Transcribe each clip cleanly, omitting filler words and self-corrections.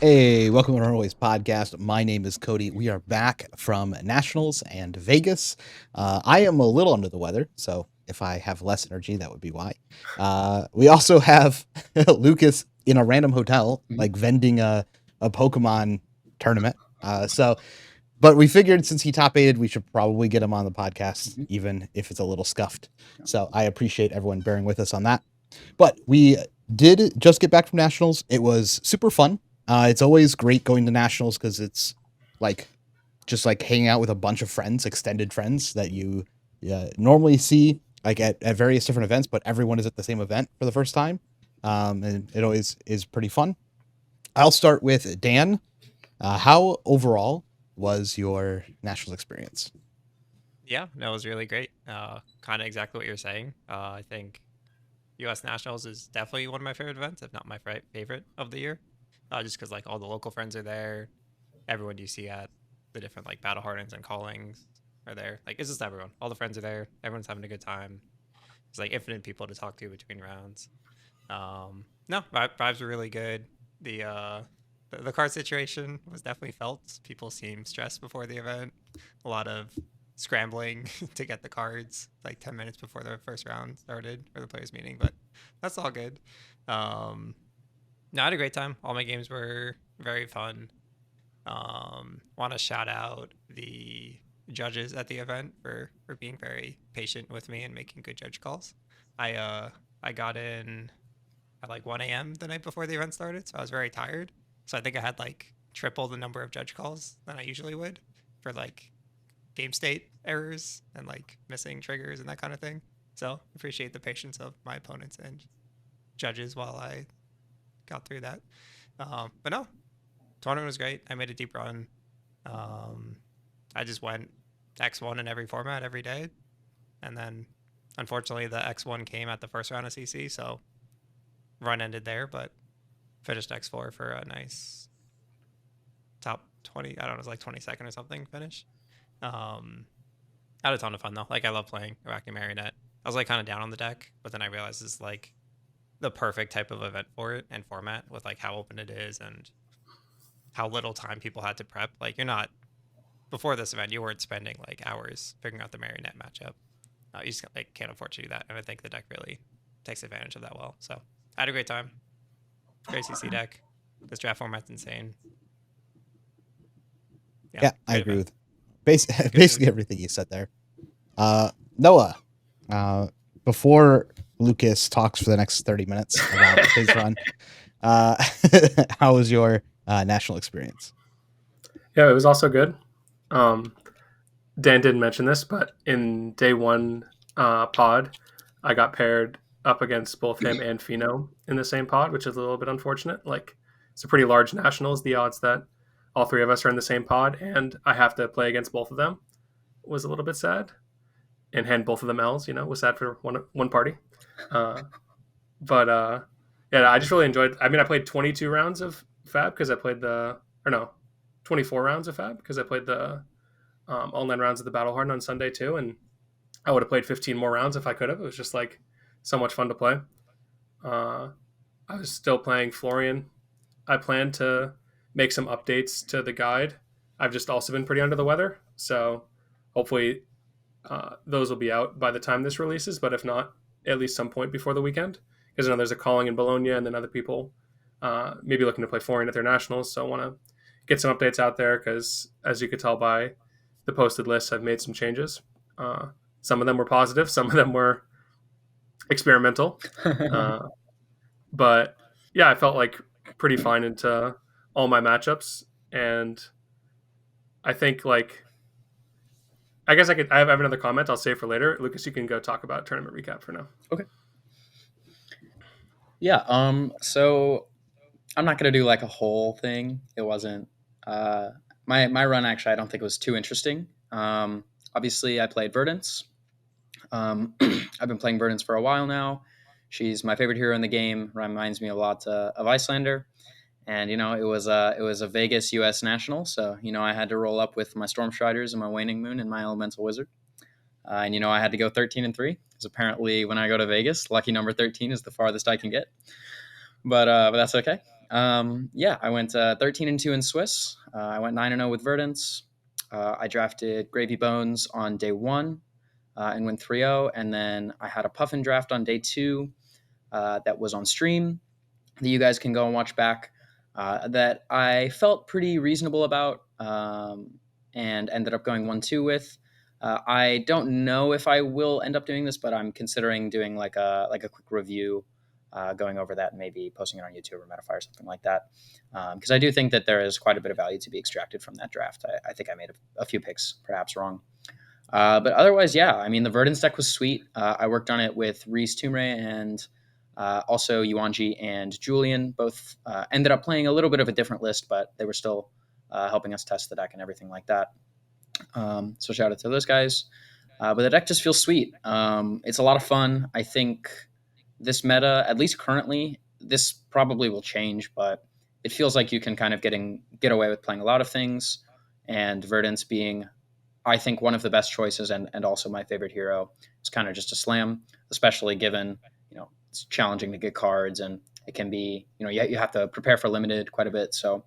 Hey, welcome to Runaways podcast. My name is Cody. We are back from Nationals and Vegas. I am a little under the weather, so if I have less energy, that would be why. We also have Lucas in a random hotel, like vending a Pokemon tournament. But we figured since he top aided, we should probably get him on the podcast, even if it's a little scuffed. So I appreciate everyone bearing with us on that. But we did just get back from Nationals. It was super fun. It's always great going to Nationals because it's like just like hanging out with a bunch of friends, extended friends that you normally see like at various different events, but everyone is at the same event for the first time. And it always is pretty fun. I'll start with Dan. How overall was your Nationals experience? Yeah, no, it was really great. Kind of exactly what you're saying. I think U.S. Nationals is definitely one of my favorite events, if not my favorite of the year. Just because like all the local friends are there, everyone you see at the different like battle hardens and callings are there. Like it's just everyone. All the friends are there. Everyone's having a good time. It's like infinite people to talk to between rounds. No, vibes were really good. The card situation was definitely felt. People seemed stressed before the event. A lot of scrambling to get the cards like 10 minutes before the first round started or the players meeting, but that's all good. No, I had a great time. All my games were very fun. Want to shout out the judges at the event for being very patient with me and making good judge calls. I got in at like 1 a.m. the night before the event started, so I was very tired. So I think I had like triple the number of judge calls than I usually would for like game state errors and like missing triggers and that kind of thing. So appreciate the patience of my opponents and judges while I got through that. But no, tournament was great. I made a deep run. Um, I just went X1 in every format every day, and then unfortunately the X1 came at the first round of CC, so run ended there. But finished X4 for a nice top 20. I don't know, it was like 22nd or something finish. I had a ton of fun though. Like I love playing Iraqi Marionette. I was like kind of down on the deck, but then I realized it's like the perfect type of event for it and format with like how open it is and how little time people had to prep. Like you're not before this event, you weren't spending like hours figuring out the Marionette matchup. You just like can't afford to do that, and I think the deck really takes advantage of that well. So I had a great time. Great CC deck. This draft format's insane. Yeah, Yeah, I great agree event. with Good basically food. everything you said there. Noah, uh, before Lucas talks for the next 30 minutes about his run, uh, how was your national experience? Yeah, it was also good. Um, Dan didn't mention this, but in day one pod, I got paired up against both him and Fino in the same pod, which is a little bit unfortunate. Like, it's a pretty large nationals. The odds that all three of us are in the same pod and I have to play against both of them was a little bit sad. And hand both of them L's, was sad for one party. Uh, but yeah, I just really enjoyed. I mean, I played 22 rounds of FAB because I played or no, 24 rounds of FAB because I played the online rounds of the Battle Harden on Sunday too, and I would have played 15 more rounds if I could have. It was just like so much fun to play. Uh, I was still playing Florian. I plan to make some updates to the guide. I've just also been pretty under the weather, so hopefully those will be out by the time this releases. But if not, at least some point before the weekend, because I know there's a calling in Bologna, and then other people maybe looking to play Florian at their nationals. So I want to get some updates out there because, as you could tell by the posted list, I've made some changes. Some of them were positive, some of them were experimental. But yeah, I felt like pretty fine into all my matchups, and I think like I guess I have another comment I'll save for later. Lucas, you can go talk about tournament recap for now. Okay. Yeah. So I'm not gonna do like a whole thing. It wasn't uh, my run. Actually, I don't think it was too interesting. Obviously, I played Verdance. I've been playing Verdance for a while now. She's my favorite hero in the game. Reminds me a lot of Icelander. And it was a Vegas U.S. national, so I had to roll up with my Storm Striders and my Waning Moon and my Elemental Wizard. And I had to go 13-3 because apparently when I go to Vegas, lucky number 13 is the farthest I can get. But that's okay. Yeah, I went 13-2 in Swiss. I went 9-0 with Verdance. I drafted Gravy Bones on day 1 and went 3-0. And then I had a Puffin draft on day 2 that was on stream that you guys can go and watch back that I felt pretty reasonable about and ended up going 1-2 with. I don't know if I will end up doing this, but I'm considering doing like a quick review, going over that and maybe posting it on YouTube or Metafire or something like that. Because I do think that there is quite a bit of value to be extracted from that draft. I think I made a few picks perhaps wrong. But otherwise, yeah, I mean, the Verdance deck was sweet. I worked on it with Reese Toomray and also Yuanji and Julian. Both ended up playing a little bit of a different list, but they were still helping us test the deck and everything like that. So shout out to those guys. But the deck just feels sweet. It's a lot of fun. I think this meta, at least currently, this probably will change, but it feels like you can kind of get away with playing a lot of things. And Verdance being, I think, one of the best choices and also my favorite hero is kind of just a slam, especially given, it's challenging to get cards and it can be, you have to prepare for limited quite a bit. So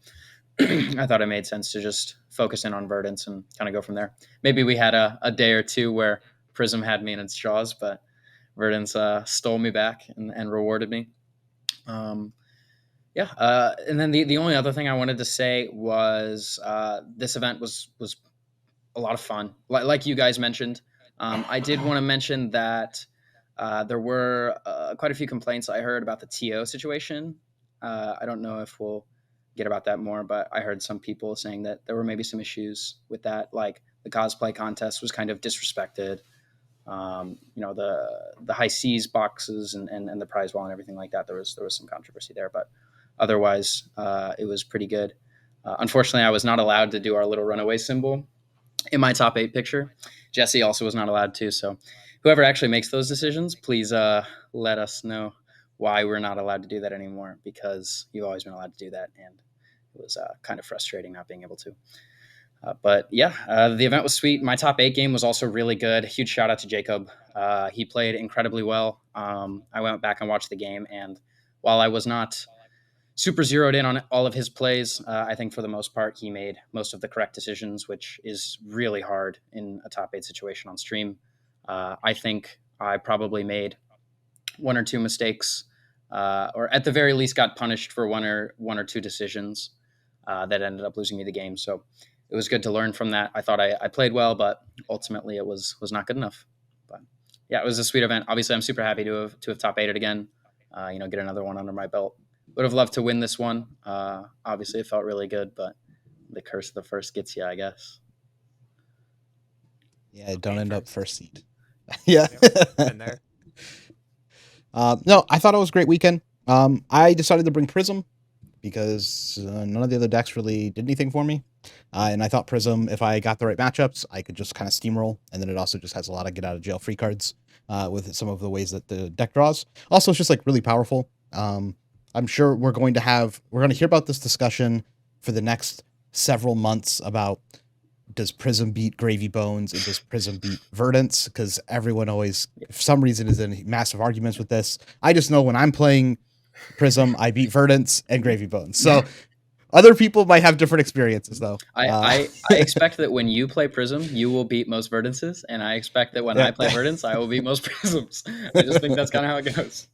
I thought it made sense to just focus in on Verdance and kind of go from there. Maybe we had a day or two where Prism had me in its jaws, but Verdance stole me back and rewarded me. And then the only other thing I wanted to say was this event was a lot of fun. Like you guys mentioned, I did want to mention that there were quite a few complaints I heard about the TO situation. I don't know if we'll get about that more, but I heard some people saying that there were maybe some issues with that, like the cosplay contest was kind of disrespected. The high seas boxes and the prize wall and everything like that. There was some controversy there, but otherwise it was pretty good. Unfortunately, I was not allowed to do our little runaway symbol in my top 8 picture. Jesse also was not allowed to. So whoever actually makes those decisions, please let us know why we're not allowed to do that anymore, because you've always been allowed to do that. And it was kind of frustrating not being able to. But yeah, the event was sweet. My top 8 game was also really good. Huge shout out to Jacob. He played incredibly well. I went back and watched the game, and while I was not super zeroed in on all of his plays, I think for the most part he made most of the correct decisions, which is really hard in a top 8 situation on stream. I think I probably made 1 or 2 mistakes, or at the very least got punished for one or two decisions that ended up losing me the game. So it was good to learn from that. I thought I played well, but ultimately it was not good enough. But yeah, it was a sweet event. Obviously, I'm super happy to have top 8'd again. Get another one under my belt. Would have loved to win this one. Obviously, it felt really good, but the curse of the first gets you, I guess. Yeah, don't end up first seed. Yeah. Been there. No, I thought it was a great weekend. I decided to bring Prism because none of the other decks really did anything for me. And I thought Prism, if I got the right matchups, I could just kind of steamroll. And then it also just has a lot of get out of jail free cards with some of the ways that the deck draws. Also, it's just like really powerful. I'm sure we're going to hear about this discussion for the next several months about, does Prism beat Gravy Bones and does Prism beat Verdance? Because everyone always, for some reason, is in massive arguments with this. I just know when I'm playing Prism, I beat Verdance and Gravy Bones. So other people might have different experiences, though. I expect that when you play Prism, you will beat most Verdances, and I expect that when I play Verdance, I will beat most Prisms. I just think that's kind of how it goes.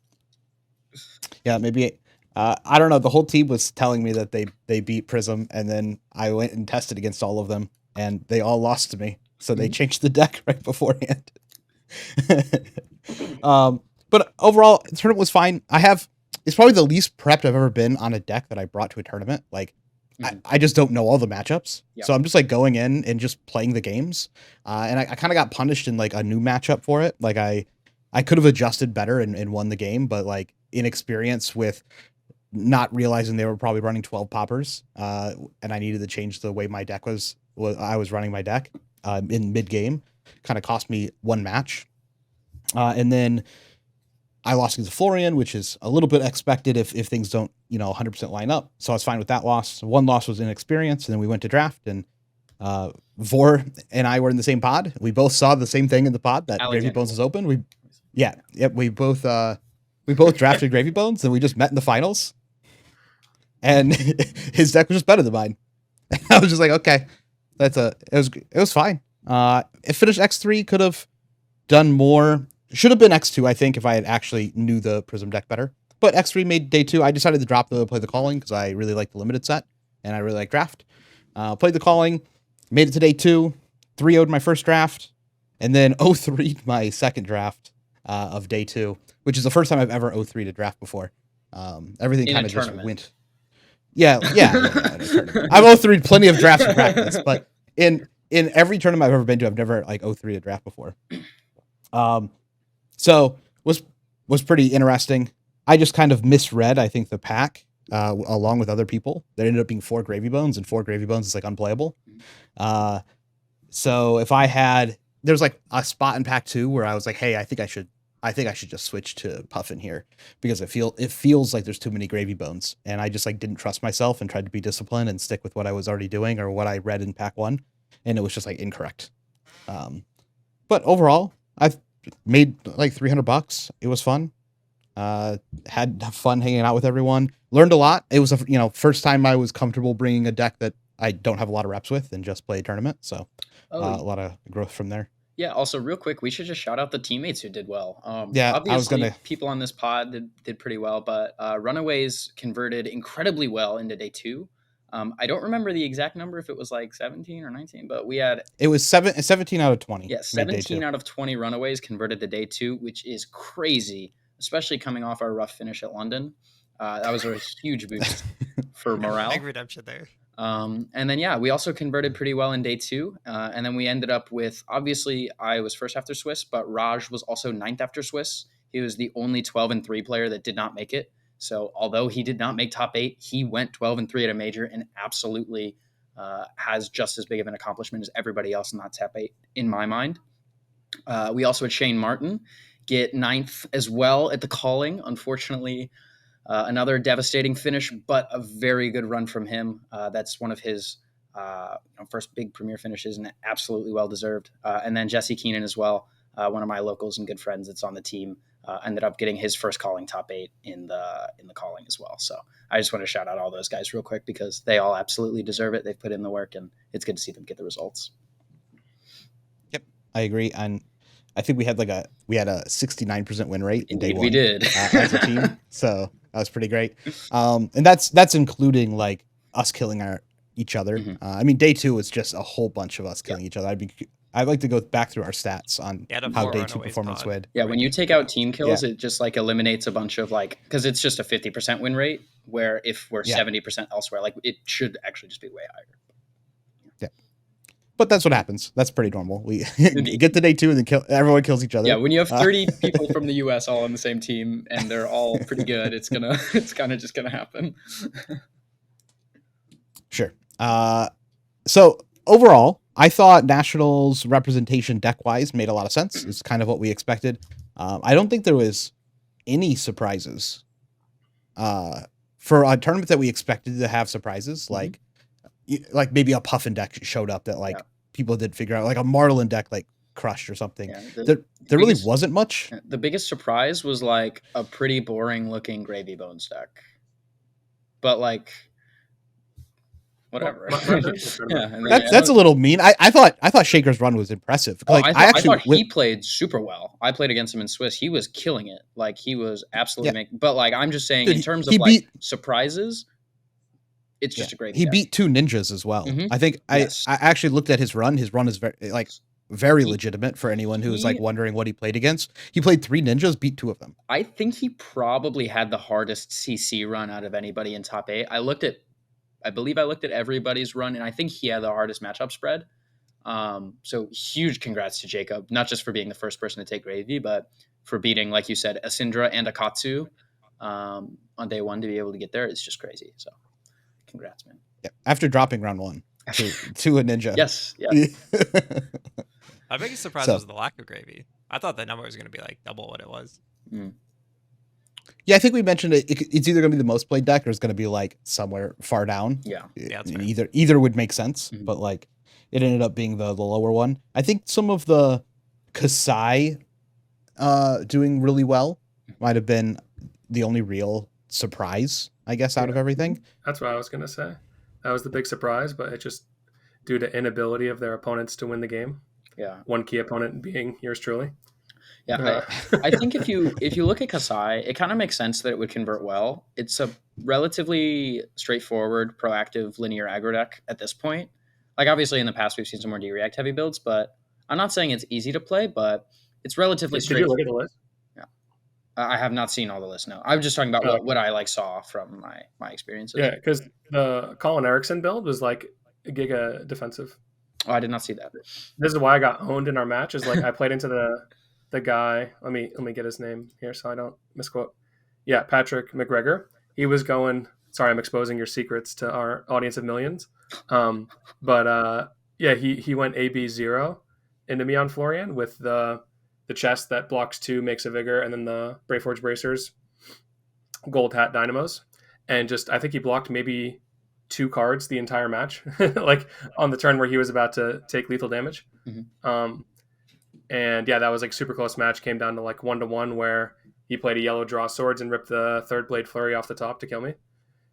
Yeah, maybe. I don't know. The whole team was telling me that they beat Prism, and then I went and tested against all of them, and they all lost to me. So they changed the deck right beforehand. But overall, the tournament was fine. It's probably the least prepped I've ever been on a deck that I brought to a tournament. Like, I just don't know all the matchups. Yep. So I'm just like going in and just playing the games. And I kind of got punished in like a new matchup for it. Like I could have adjusted better and won the game, but like inexperience with not realizing they were probably running 12 poppers. And I needed to change the way my deck I was running my deck in mid game, kind of cost me one match. And then I lost against Florian, which is a little bit expected if things don't, 100% line up. So I was fine with that loss. One loss was inexperience, and then we went to draft, and Vor and I were in the same pod. We both saw the same thing in the pod that Gravy Bones is open. We both drafted Gravy Bones, and we just met in the finals. and his deck was just better than mine. I was just like, okay, it was fine. It finished X3, could have done more. Should have been X2, I think, if I had actually knew the Prism deck better. But X3 made day 2. I decided to drop the Play the Calling because I really like the limited set and I really like draft. Played the Calling, made it to day 2, 3-0'd my first draft, and then 0-3'd my second draft of day 2, which is the first time I've ever 0-3'd a draft before. Everything kind of just went. Yeah. I've 0-3'd plenty of drafts in practice, but in every tournament I've ever been to, I've never like 0-3'd a draft before. So was pretty interesting. I just kind of misread, I think, the pack along with other people. There ended up being 4 Gravy Bones, and 4 Gravy Bones is like unplayable. So if I had, there's like a spot in pack 2 where I was like, hey, I think I should just switch to Puffin here because it feels like there's too many Gravy Bones, and I just like didn't trust myself and tried to be disciplined and stick with what I was already doing or what I read in pack 1, and it was just like incorrect. But overall, I've made like $300. It was fun. Had fun hanging out with everyone. Learned a lot. It was a first time I was comfortable bringing a deck that I don't have a lot of reps with and just play a tournament. So a lot of growth from there. Yeah. Also, real quick, we should just shout out the teammates who did well. Obviously, I was gonna. People on this pod did pretty well, but Runaways converted incredibly well into day 2. I don't remember the exact number if it was like 17 or 19, but it was 17 out of 20. Yeah, 17 out of 20 Runaways converted to day 2, which is crazy, especially coming off our rough finish at London. That was a huge boost for morale. Big redemption there. And then, we also converted pretty well in day 2. And then we ended up with, obviously, I was first after Swiss, but Raj was also 9th after Swiss. He was the only 12-3 player that did not make it. So although he did not make top 8, he went 12-3 at a major and absolutely has just as big of an accomplishment as everybody else in that top 8, in my mind. We also had Shane Martin get 9th as well at the Calling. Unfortunately, another devastating finish, but a very good run from him. That's one of his first big premier finishes and absolutely well-deserved. And then Jesse Keenan as well, one of my locals and good friends that's on the team, ended up getting his first Calling top 8 in the Calling as well. So I just want to shout out all those guys real quick because they all absolutely deserve it. They've put in the work, and it's good to see them get the results. Yep, I agree. And I think we had a 69% win rate in day 1. We did as a team, so that was pretty great. And that's including like us killing each other. Mm-hmm. I mean, day 2 was just a whole bunch of us killing each other. I'd like to go back through our stats on how day 2 performance went. Yeah, when you take out team kills, it just like eliminates a bunch of because it's just a 50% win rate, where if we're 70% elsewhere, like it should actually just be way higher. Yeah. But that's what happens. That's pretty normal. We get to day 2 and then everyone kills each other. Yeah, when you have 30 people from the US all on the same team and they're all pretty good, it's kind of just gonna happen. Sure. So overall, I thought Nationals representation deck-wise made a lot of sense. It's kind of what we expected. I don't think there was any surprises. For a tournament that we expected to have surprises, like maybe a Puffin deck showed up that people did figure out, like a Marlin deck like crushed or something. Yeah, there really wasn't much. The biggest surprise was like a pretty boring looking Gravy Bones deck. But like whatever. That's a little mean. I thought Shaker's run was impressive. I thought he played super well. I played against him in Swiss. He was killing it. Like he was absolutely making. But like I'm just saying, in terms of surprises, it's just a great. He beat 2 ninjas as well. Mm-hmm. I think I actually looked at his run. His run is very legitimate for anyone who's wondering what he played against. He played 3 ninjas, beat 2 of them. I think he probably had the hardest CC run out of anybody in top 8. I believe I looked at everybody's run, and I think he had the hardest matchup spread. So huge congrats to Jacob, not just for being the first person to take Gravy, but for beating, like you said, Asindra and Akatsu on day 1 to be able to get there. It's just crazy. So congrats, man. Yeah. After dropping round 1 to a ninja. Yes. Yeah. My biggest surprise was the lack of Gravy. I thought the number was going to be like double what it was. Mm. Yeah, I think we mentioned it's either going to be the most played deck or it's going to be like somewhere far down. Yeah. Either would make sense, but like it ended up being the lower one. I think some of the Kasai doing really well might have been the only real surprise I guess, out of everything. That's what I was gonna say. That was the big surprise, but it just due to inability of their opponents to win the game. Yeah. One key opponent being yours truly. Yeah, I think if you look at Kasai, it kind of makes sense that it would convert well. It's a relatively straightforward, proactive linear aggro deck at this point. Like obviously in the past we've seen some more D-react heavy builds, but I'm not saying it's easy to play, but it's relatively Did you look at the list? Yeah, I have not seen all the lists. No, I'm just talking about what I like saw from my experiences. Yeah, because the Colin Erickson build was like a giga defensive. Oh, I did not see that. This is why I got owned in our match. Is like I played into the guy. Let me get his name here so I don't misquote. Yeah, Patrick McGregor. He was going. Sorry, I'm exposing your secrets to our audience of millions. Yeah, he went AB0 into me on Florian with the chest that blocks 2, makes a vigor, and then the Brayforge bracers, gold hat dynamos, and just I think he blocked maybe 2 cards the entire match, like on the turn where he was about to take lethal damage. Mm-hmm. And yeah, that was like super close match. Came down to like 1-1 where he played a yellow draw swords and ripped the third blade flurry off the top to kill me.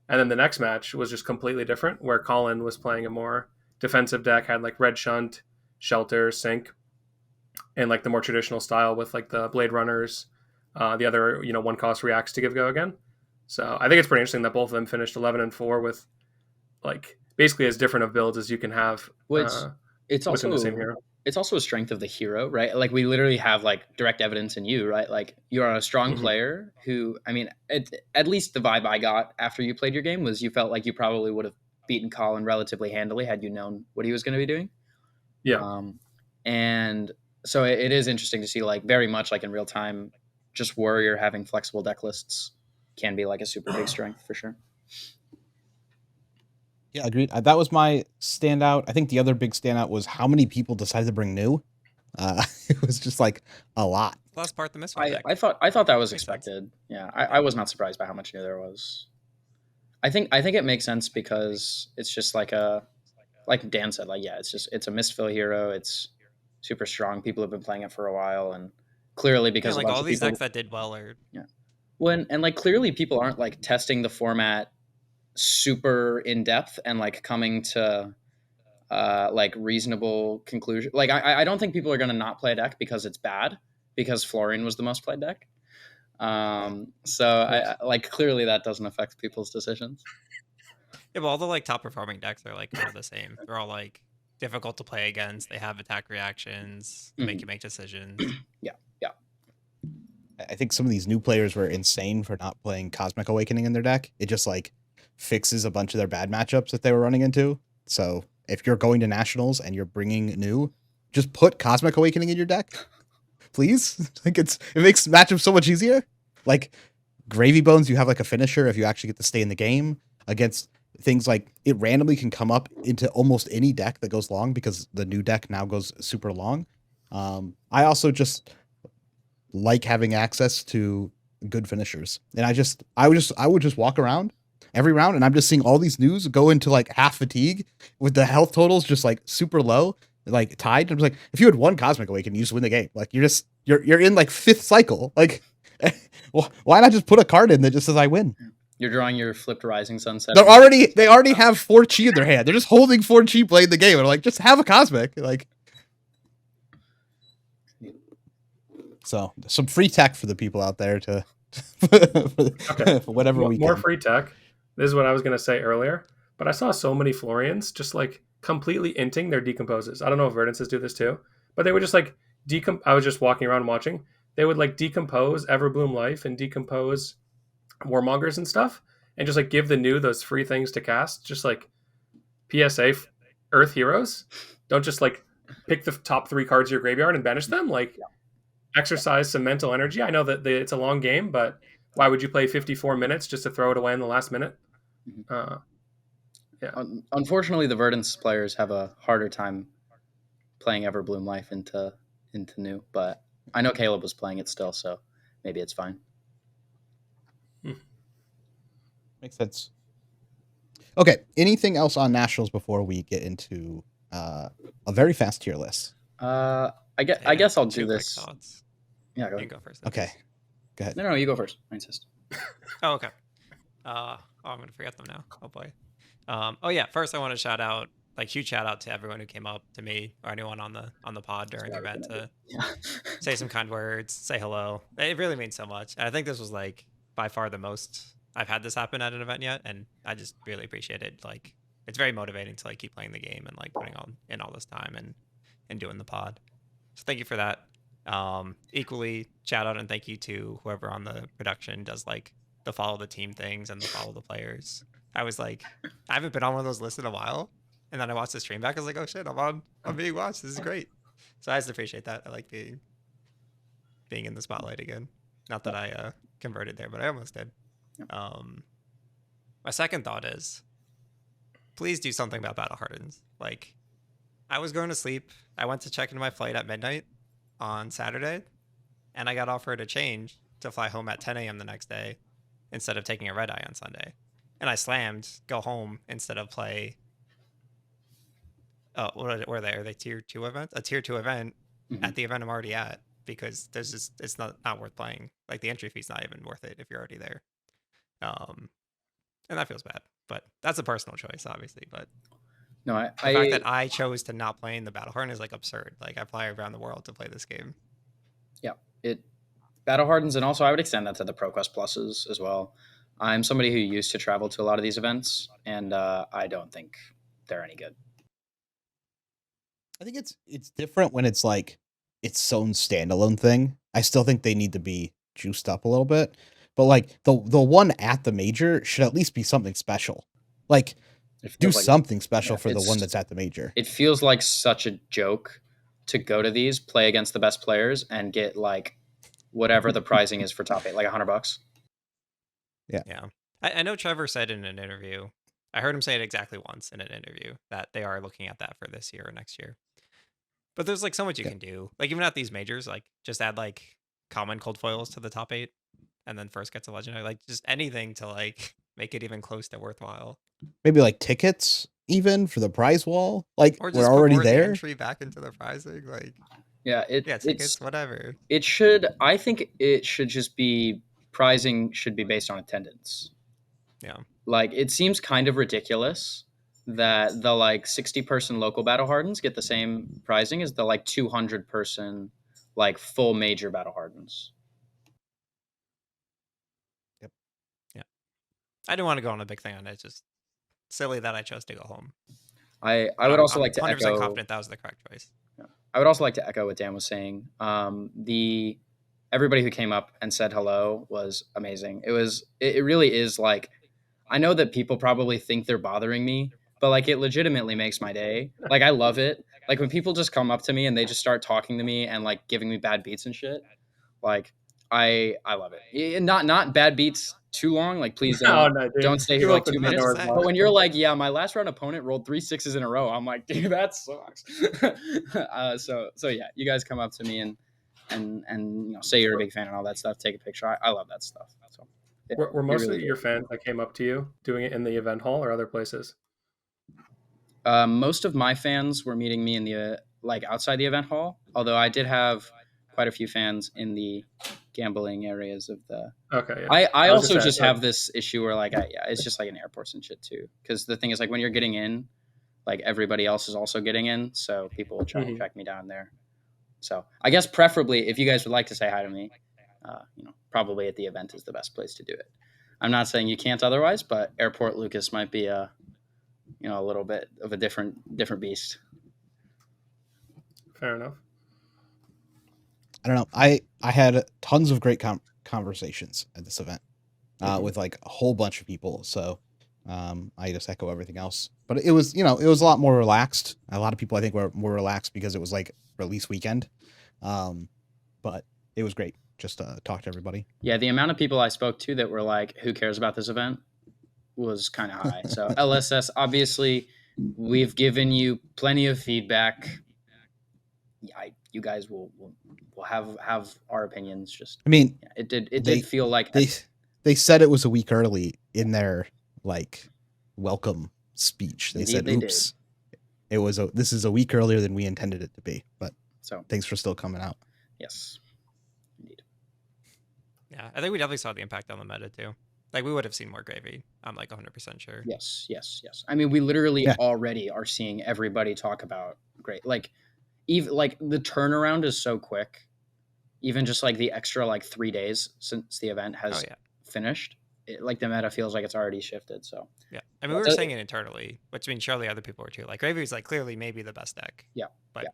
And then the next match was just completely different, where Colin was playing a more defensive deck, had like red shunt, shelter, sink, and like the more traditional style with like the blade runners, the other 1 cost reacts to give go again. So I think it's pretty interesting that both of them finished 11-4 with like basically as different of builds as you can have. It's also the same hero. It's also a strength of the hero, right? Like we literally have like direct evidence in you, right? Like you are a strong player who, I mean, at least the vibe I got after you played your game was you felt like you probably would have beaten Colin relatively handily had you known what he was going to be doing. Yeah. And so it is interesting to see like very much like in real time, just Warrior having flexible deck lists can be like a super big strength for sure. Yeah, agreed. That was my standout. I think the other big standout was how many people decided to bring new. It was just like a lot. Last part, the misfit deck. I thought that was expected. Yeah, I was not surprised by how much new there was. I think it makes sense because it's just like like Dan said, like it's a misfill hero. It's super strong. People have been playing it for a while, and clearly because like all these decks that did well are like clearly people aren't like testing the format super in depth and like coming to like reasonable conclusion. Like I don't think people are going to not play a deck because it's bad, because Florian was the most played deck. So I like clearly that doesn't affect people's decisions. Yeah, but all the like top performing decks are like kind of the same. They're all like difficult to play against. They have attack reactions, make you make decisions. Yeah. I think some of these new players were insane for not playing Cosmic Awakening in their deck. It just like fixes a bunch of their bad matchups that they were running into. So if you're going to Nationals and you're bringing new, just put Cosmic Awakening in your deck, please. Like it makes matchups so much easier. Like Gravy Bones, you have like a finisher if you actually get to stay in the game against things like it randomly can come up into almost any deck that goes long because the new deck now goes super long. I also just like having access to good finishers, and I would just walk around every round and I'm just seeing all these news go into like half fatigue with the health totals just like super low, like tied. I'm like, if you had 1 Cosmic Awakening, you just win the game. Like you're in like 5th cycle. Like why not just put a card in that just says I win? You're drawing your flipped Rising Sunset. They already have 4 chi in their hand. They're just holding 4 chi playing the game. And I'm like, just have a Cosmic. Like, so some free tech for the people out there to for whatever we more can. Free tech. This is what I was going to say earlier, but I saw so many Florians just like completely inting their decomposes. I don't know if Verdances do this too, but they would just like I was just walking around watching. They would like decompose Everbloom Life and decompose Warmongers and stuff, and just like give the new those free things to cast. Just like PSA Earth Heroes. Don't just like pick the top 3 cards of your graveyard and banish them. Like exercise some mental energy. I know that it's a long game, but why would you play 54 minutes just to throw it away in the last minute? Yeah. Unfortunately, the Verdance players have a harder time playing Everbloom Life into new, but I know Caleb was playing it still, so maybe it's fine. Makes sense. Okay. Anything else on Nationals before we get into a very fast tier list? I guess I'll do this. Yeah, go ahead. You go first. Okay. Go ahead. No, you go first. I insist. Oh, okay. Oh, I'm gonna forget them now. Oh boy. Oh yeah. First, I want to shout out, huge shout out to everyone who came up to me or anyone on the pod during the event to Yeah. say some kind words, say hello. It really means so much. And I think this was by far the most I've had this happen at an event yet, and I just really appreciate it. It's very motivating to keep playing the game and putting on in all this time and doing the pod. So thank you for that. Equally shout out and thank you to whoever on the production does the follow the team things and the follow the players. I was I haven't been on one of those lists in a while, and then I watched the stream back. I was like, oh shit, I'm being watched. This is great. So I just appreciate that. I like being in the spotlight again. Not that I converted there, but I almost did. My second thought is, please do something about Battle Hardens. I was going to sleep. I went to check into my flight at midnight on Saturday, and I got offered a change to fly home at 10 a.m. the next day instead of taking a red eye on Sunday. And I slammed go home instead of play. Oh, what were they? Are they tier 2 events? A tier 2 event at the event I'm already at, because there's just it's not worth playing. The entry fee's not even worth it if you're already there. And that feels bad, but that's a personal choice, obviously. But No, the fact that I chose to not play in the Battle Harden is absurd. I fly around the world to play this game. Yeah, it Battle Hardens, and also I would extend that to the ProQuest Pluses as well. I'm somebody who used to travel to a lot of these events, and I don't think they're any good. I think it's different when it's its own standalone thing. I still think they need to be juiced up a little bit, but the one at the major should at least be something special. Do something special for the one that's at the major. It feels like such a joke to go to these, play against the best players, and get whatever the pricing is for top 8, $100. Yeah. I know Trevor said in an interview, I heard him say it exactly once in an interview, that they are looking at that for this year or next year. But there's so much you can do. Even at these majors, just add common cold foils to the top 8 and then first get to legendary. Just anything to make it even close to worthwhile. Maybe tickets even for the prize wall. Or just we're already there. there. The entry back into the prizing. Tickets, whatever. It should. I think it should just be pricing should be based on attendance. Yeah. It seems kind of ridiculous that the 60-person local Battle Hardens get the same pricing as the 200-person full major Battle Hardens. Yep. Yeah. I didn't want to go on a big thing on it. It's just silly that I chose to go home. I would also like to 100% echo. confident that was the correct choice. Yeah. I would also like to echo what Dan was saying. Everybody who came up and said hello was amazing. It really is I know that people probably think they're bothering me, but it legitimately makes my day. I love it. When people just come up to me and they just start talking to me and giving me bad beats and shit. I love it. Not bad beats too long. Please don't stay here 2 minutes. But when you're yeah, my last round opponent rolled 3 6s in a row, I'm dude, that sucks. So yeah, you guys come up to me and say you're a big fan and all that stuff. Take a picture. I love that stuff. So were most of your fans that came up to you doing it in the event hall or other places? Most of my fans were meeting me in the outside the event hall. Although I did have quite a few fans in the gambling areas of the. Okay. Yeah. I also just have this issue where it's just in airports and shit too. Because the thing is when you're getting in, everybody else is also getting in, so people will try to track me down there. So I guess preferably if you guys would like to say hi to me, probably at the event is the best place to do it. I'm not saying you can't otherwise, but Airport Lucas might be a little bit of a different beast. Fair enough. I don't know. I had tons of great conversations at this event with a whole bunch of people. So I just echo everything else. But it was a lot more relaxed. A lot of people I think were more relaxed because it was release weekend. But it was great just to talk to everybody. Yeah, the amount of people I spoke to that were who cares about this event was kind of high. So LSS, obviously, we've given you plenty of feedback. You guys will have our opinions. Just it did feel like they said it was a week early in their welcome speech. They said, "Oops, this is a week earlier than we intended it to be." But thanks for still coming out. Yes, indeed. Yeah, I think we definitely saw the impact on the meta too. Like we would have seen more Gravy. I'm like 100% sure. Yes. I mean, we literally Yeah. already are seeing everybody talk about great. Like, even like the turnaround is so quick. Even just like the extra like 3 days since the event has finished, like the meta feels like it's already shifted. So yeah, I mean, we were saying it internally, which means surely other people were too. Like Gravy is like clearly maybe the best deck. Yeah, but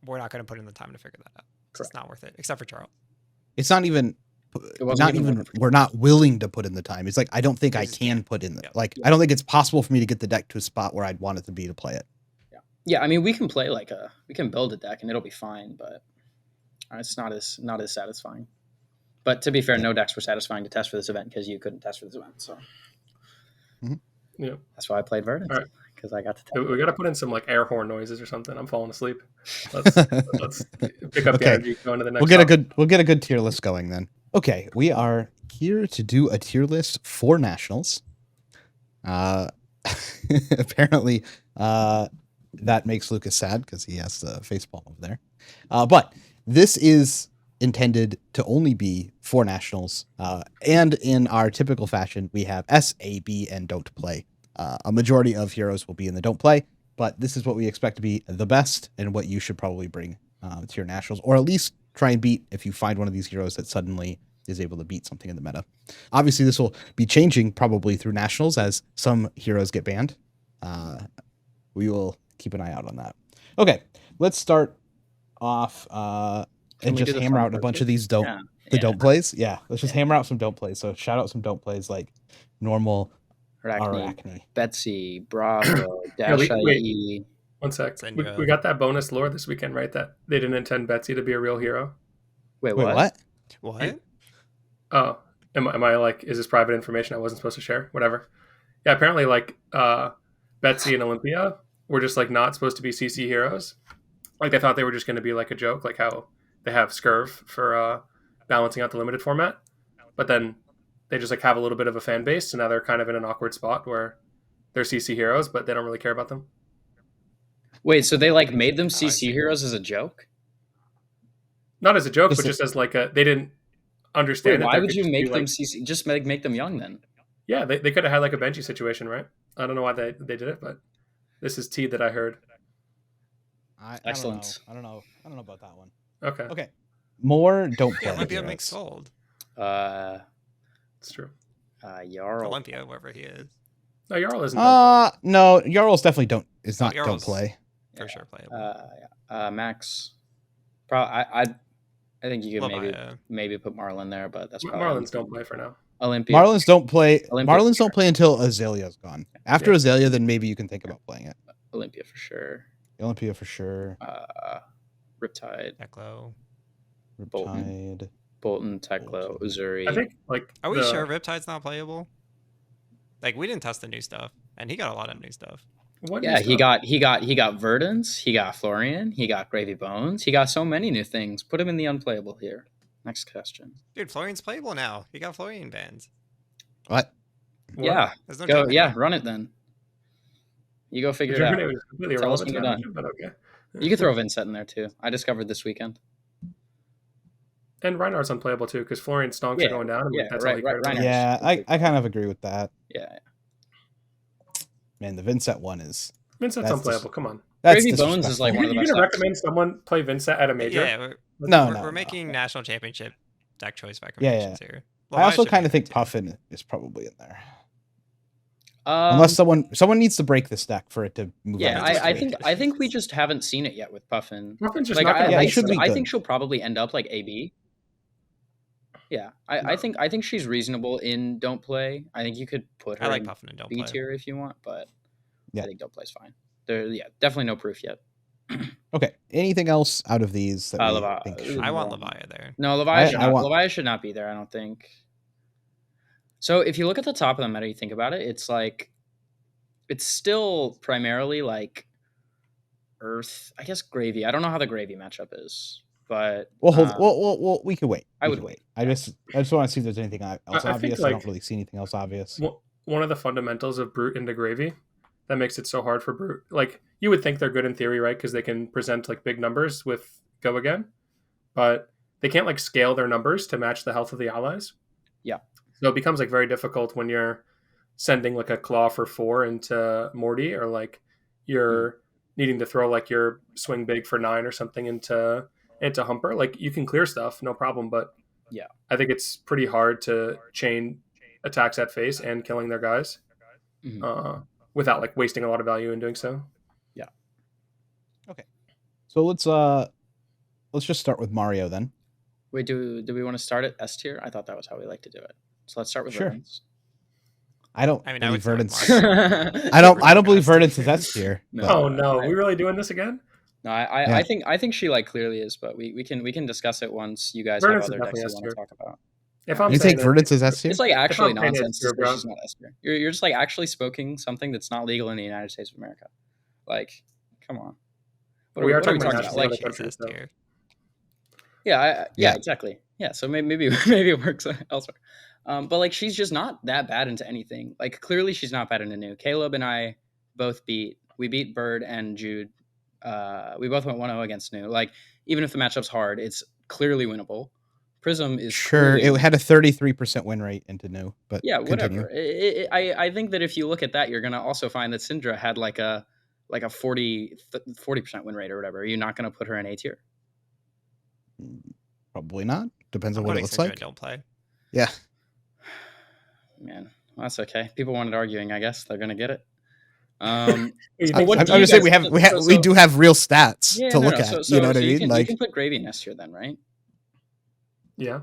we're not going to put in the time to figure that out. It's not worth it, except for Charles. It's not even. We're not willing to put in the time. It's like I don't think I can put in the I don't think it's possible for me to get the deck to a spot where I'd want it to be to play it. Yeah. I mean, we can play we can build a deck and it'll be fine, but it's not as satisfying. But to be fair, no decks were satisfying to test for this event because you couldn't test for this event. So yeah, that's why I played Verdant, because I got to test. We got to put in some like air horn noises or something. I'm falling asleep. Let's pick up the energy going to the next. We'll get a good tier list going then. Okay, we are here to do a tier list for Nationals. Apparently, that makes Lucas sad because he has the facepalm over there. But this is intended to only be for Nationals. And in our typical fashion, we have S, A, B, and don't play. A majority of heroes will be in the don't play, but this is what we expect to be the best and what you should probably bring to your Nationals, or at least try and beat if you find one of these heroes that suddenly is able to beat something in the meta. Obviously, this will be changing probably through Nationals as some heroes get banned. We will keep an eye out on that. Okay, let's start off and just hammer out a bunch of these don't plays. Yeah, let's just hammer out some don't plays. So shout out some don't plays like normal Arachne. Betsy, Bravo, Dash IE. One sec. We got that bonus lore this weekend, right? That they didn't intend Betsy to be a real hero. Wait, what? What? Oh, am I like, is this private information I wasn't supposed to share? Whatever. Yeah, apparently like Betsy and Olympia were just like not supposed to be CC heroes. Like they thought they were just going to be like a joke, like how they have Scurv for balancing out the limited format. But then they just like have a little bit of a fan base, so now they're kind of in an awkward spot where they're CC heroes, but they don't really care about them. Wait, so they like made them CC heroes as a joke? Not as a joke, but just as like they didn't understand. Why would you make them CC? Just make them young then. Yeah, they could have had like a Benji situation, right? I don't know why they did it, but this is tea that I heard. Excellent. I don't know about that one. Okay. More don't play. Olympia makes sold. It's true. Jarl. Olympia, whoever he is. No, Jarl isn't. No, Jarl's definitely don't play. For sure playable. Max. I think you could maybe put Marlin there, but that's probably Marlins don't play for now. Olympia. Marlins don't play. Marlins don't play until Azalea's gone. After Azalea, then maybe you can think about playing it. Olympia for sure. Riptide. Teklo. Bolton, Teklo, Uzuri. I think like. Are we sure Riptide's not playable? Like we didn't test the new stuff, and he got a lot of new stuff. He got Verdance, he got Florian, he got Gravy Bones, he got so many new things. Put him in the unplayable here. Next question. Dude, Florian's playable now. He got Florian bans. What? Yeah. Run it then. You go figure it out. Tell us when you're done. But okay. You could throw Vincent in there too. I discovered this weekend. And Reinhardt's unplayable too because Florian stonks are going down. That's all he cared about. Yeah, I kind of agree with that. Yeah. Man, the Vincent one is... Vincent's unplayable. Come on. Gravy Bones is like one of the best. You're going to recommend someone play Vincent at a major? Yeah, we're making national championship deck choice recommendations here. I also kind of think Puffin is probably in there. Unless someone needs to break this deck for it to move. Yeah, I think we just haven't seen it yet with Puffin. Puffin's just like, not I think she'll probably end up like AB. Yeah, I think she's reasonable in don't play. I think you could put her like in Puffin and don't B play. tier if you want, but I think don't play's fine. Definitely no proof yet. Okay. Anything else out of these? That I want Levia there. No, Levia should not be there. I don't think. So if you look at the top of the meta, you think about it, it's like it's still primarily like Earth. I guess Gravy. I don't know how the Gravy matchup is. But we could wait. I would wait. I just want to see if there's anything else obvious. I don't really see anything else obvious. One of the fundamentals of Brute into Gravy that makes it so hard for Brute. Like you would think they're good in theory, right? Because they can present like big numbers with Go Again, but they can't like scale their numbers to match the health of the allies. Yeah. So it becomes like very difficult when you're sending like a claw for 4 into Morty, or like you're needing to throw like your swing big for 9 or something into Humper. Like you can clear stuff, no problem, but Yeah. I think it's pretty hard to chain attacks at face and killing their guys without like wasting a lot of value in doing so. Yeah. Okay. So let's just start with Mario then. Wait, do we want to start at S tier? I thought that was how we like to do it. So let's start with Sure. Verdance. I don't I mean, I believe would start with Verdance. Mario. I don't believe Verdance is S tier. No. but- Oh no, we really doing this again? No, Yeah. I think she like clearly is, but we can discuss it once you guys Verdance have is other decks definitely you S want to tier. talk about. If Yeah. I'm You saying think Verdance is S tier? It's like actually I'm paying nonsense to it, say bro. she's not S tier. You're just like actually spoking something that's not legal in the United States of America. Like, come on. We are what are we talking talking about about? national Like, other She's countries, S though. tier. yeah, Yeah. exactly. Yeah, so maybe maybe it works elsewhere. But like she's just not that bad into anything. Like clearly she's not bad into new. Caleb and I both beat Bird and Jude. We both went 1-0 against new. Like even if the matchup's hard, it's clearly winnable. Prism is Sure, clearly it had a 33% win rate into new, but yeah, continue. whatever. I think that if you look at that, you're gonna also find that Syndra had like a 40% win rate or whatever. Are you not gonna put her in A tier? Probably not. Depends I'm on what it putting looks Syndra in like. Don't play. Yeah. Man, well, that's okay. People wanted arguing. I guess they're gonna get it. You I, think what I'm do gonna you say guys- we do have real stats Yeah, to no, look no. at. You know what I mean? You Like, can put Gravy in S tier then, right? Yeah.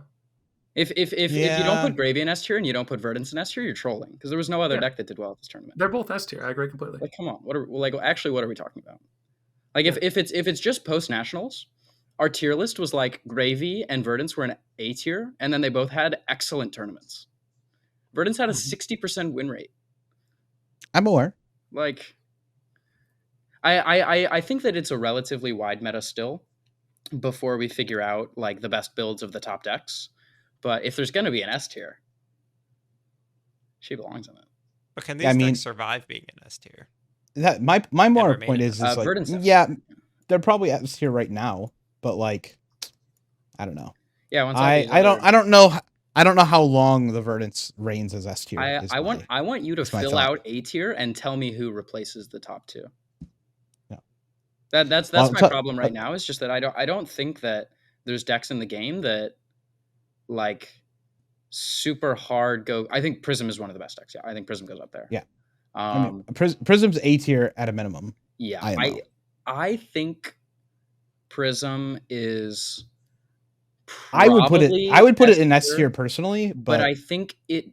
If you don't Yeah. put Gravy in S tier and you don't put Verdance in S tier, you're trolling because there was no other Yeah. deck that did well at this tournament. They're both S tier. I agree completely. Like, come on, what are we talking about? Like, if it's just post nationals, our tier list was like Gravy and Verdance were in A tier, and then they both had excellent tournaments. Verdance had a 60% win rate. I'm aware. Like, I think that it's a relatively wide meta still before we figure out like the best builds of the top decks. But if there's going to be an S tier, she belongs in it. But can Yeah, these I mean- decks survive being in S tier? That my more remain point in is S. like, Verdance S. yeah, they're probably S tier right now, but like, I don't know. Yeah, once I don't know. I don't know how long the Verdance reigns as S tier. I want you to my fill thought. out A tier and tell me who replaces the top two. Yeah. That's Well, my so- problem right now. Is just that I don't think that there's decks in the game that like super hard go. I think Prism is one of the best decks. Yeah, I think Prism goes up there. Yeah. Um, I mean, Prism's A tier at a minimum. yeah, IMO. I think Prism is. I would put it in S tier, tier personally, but but I think it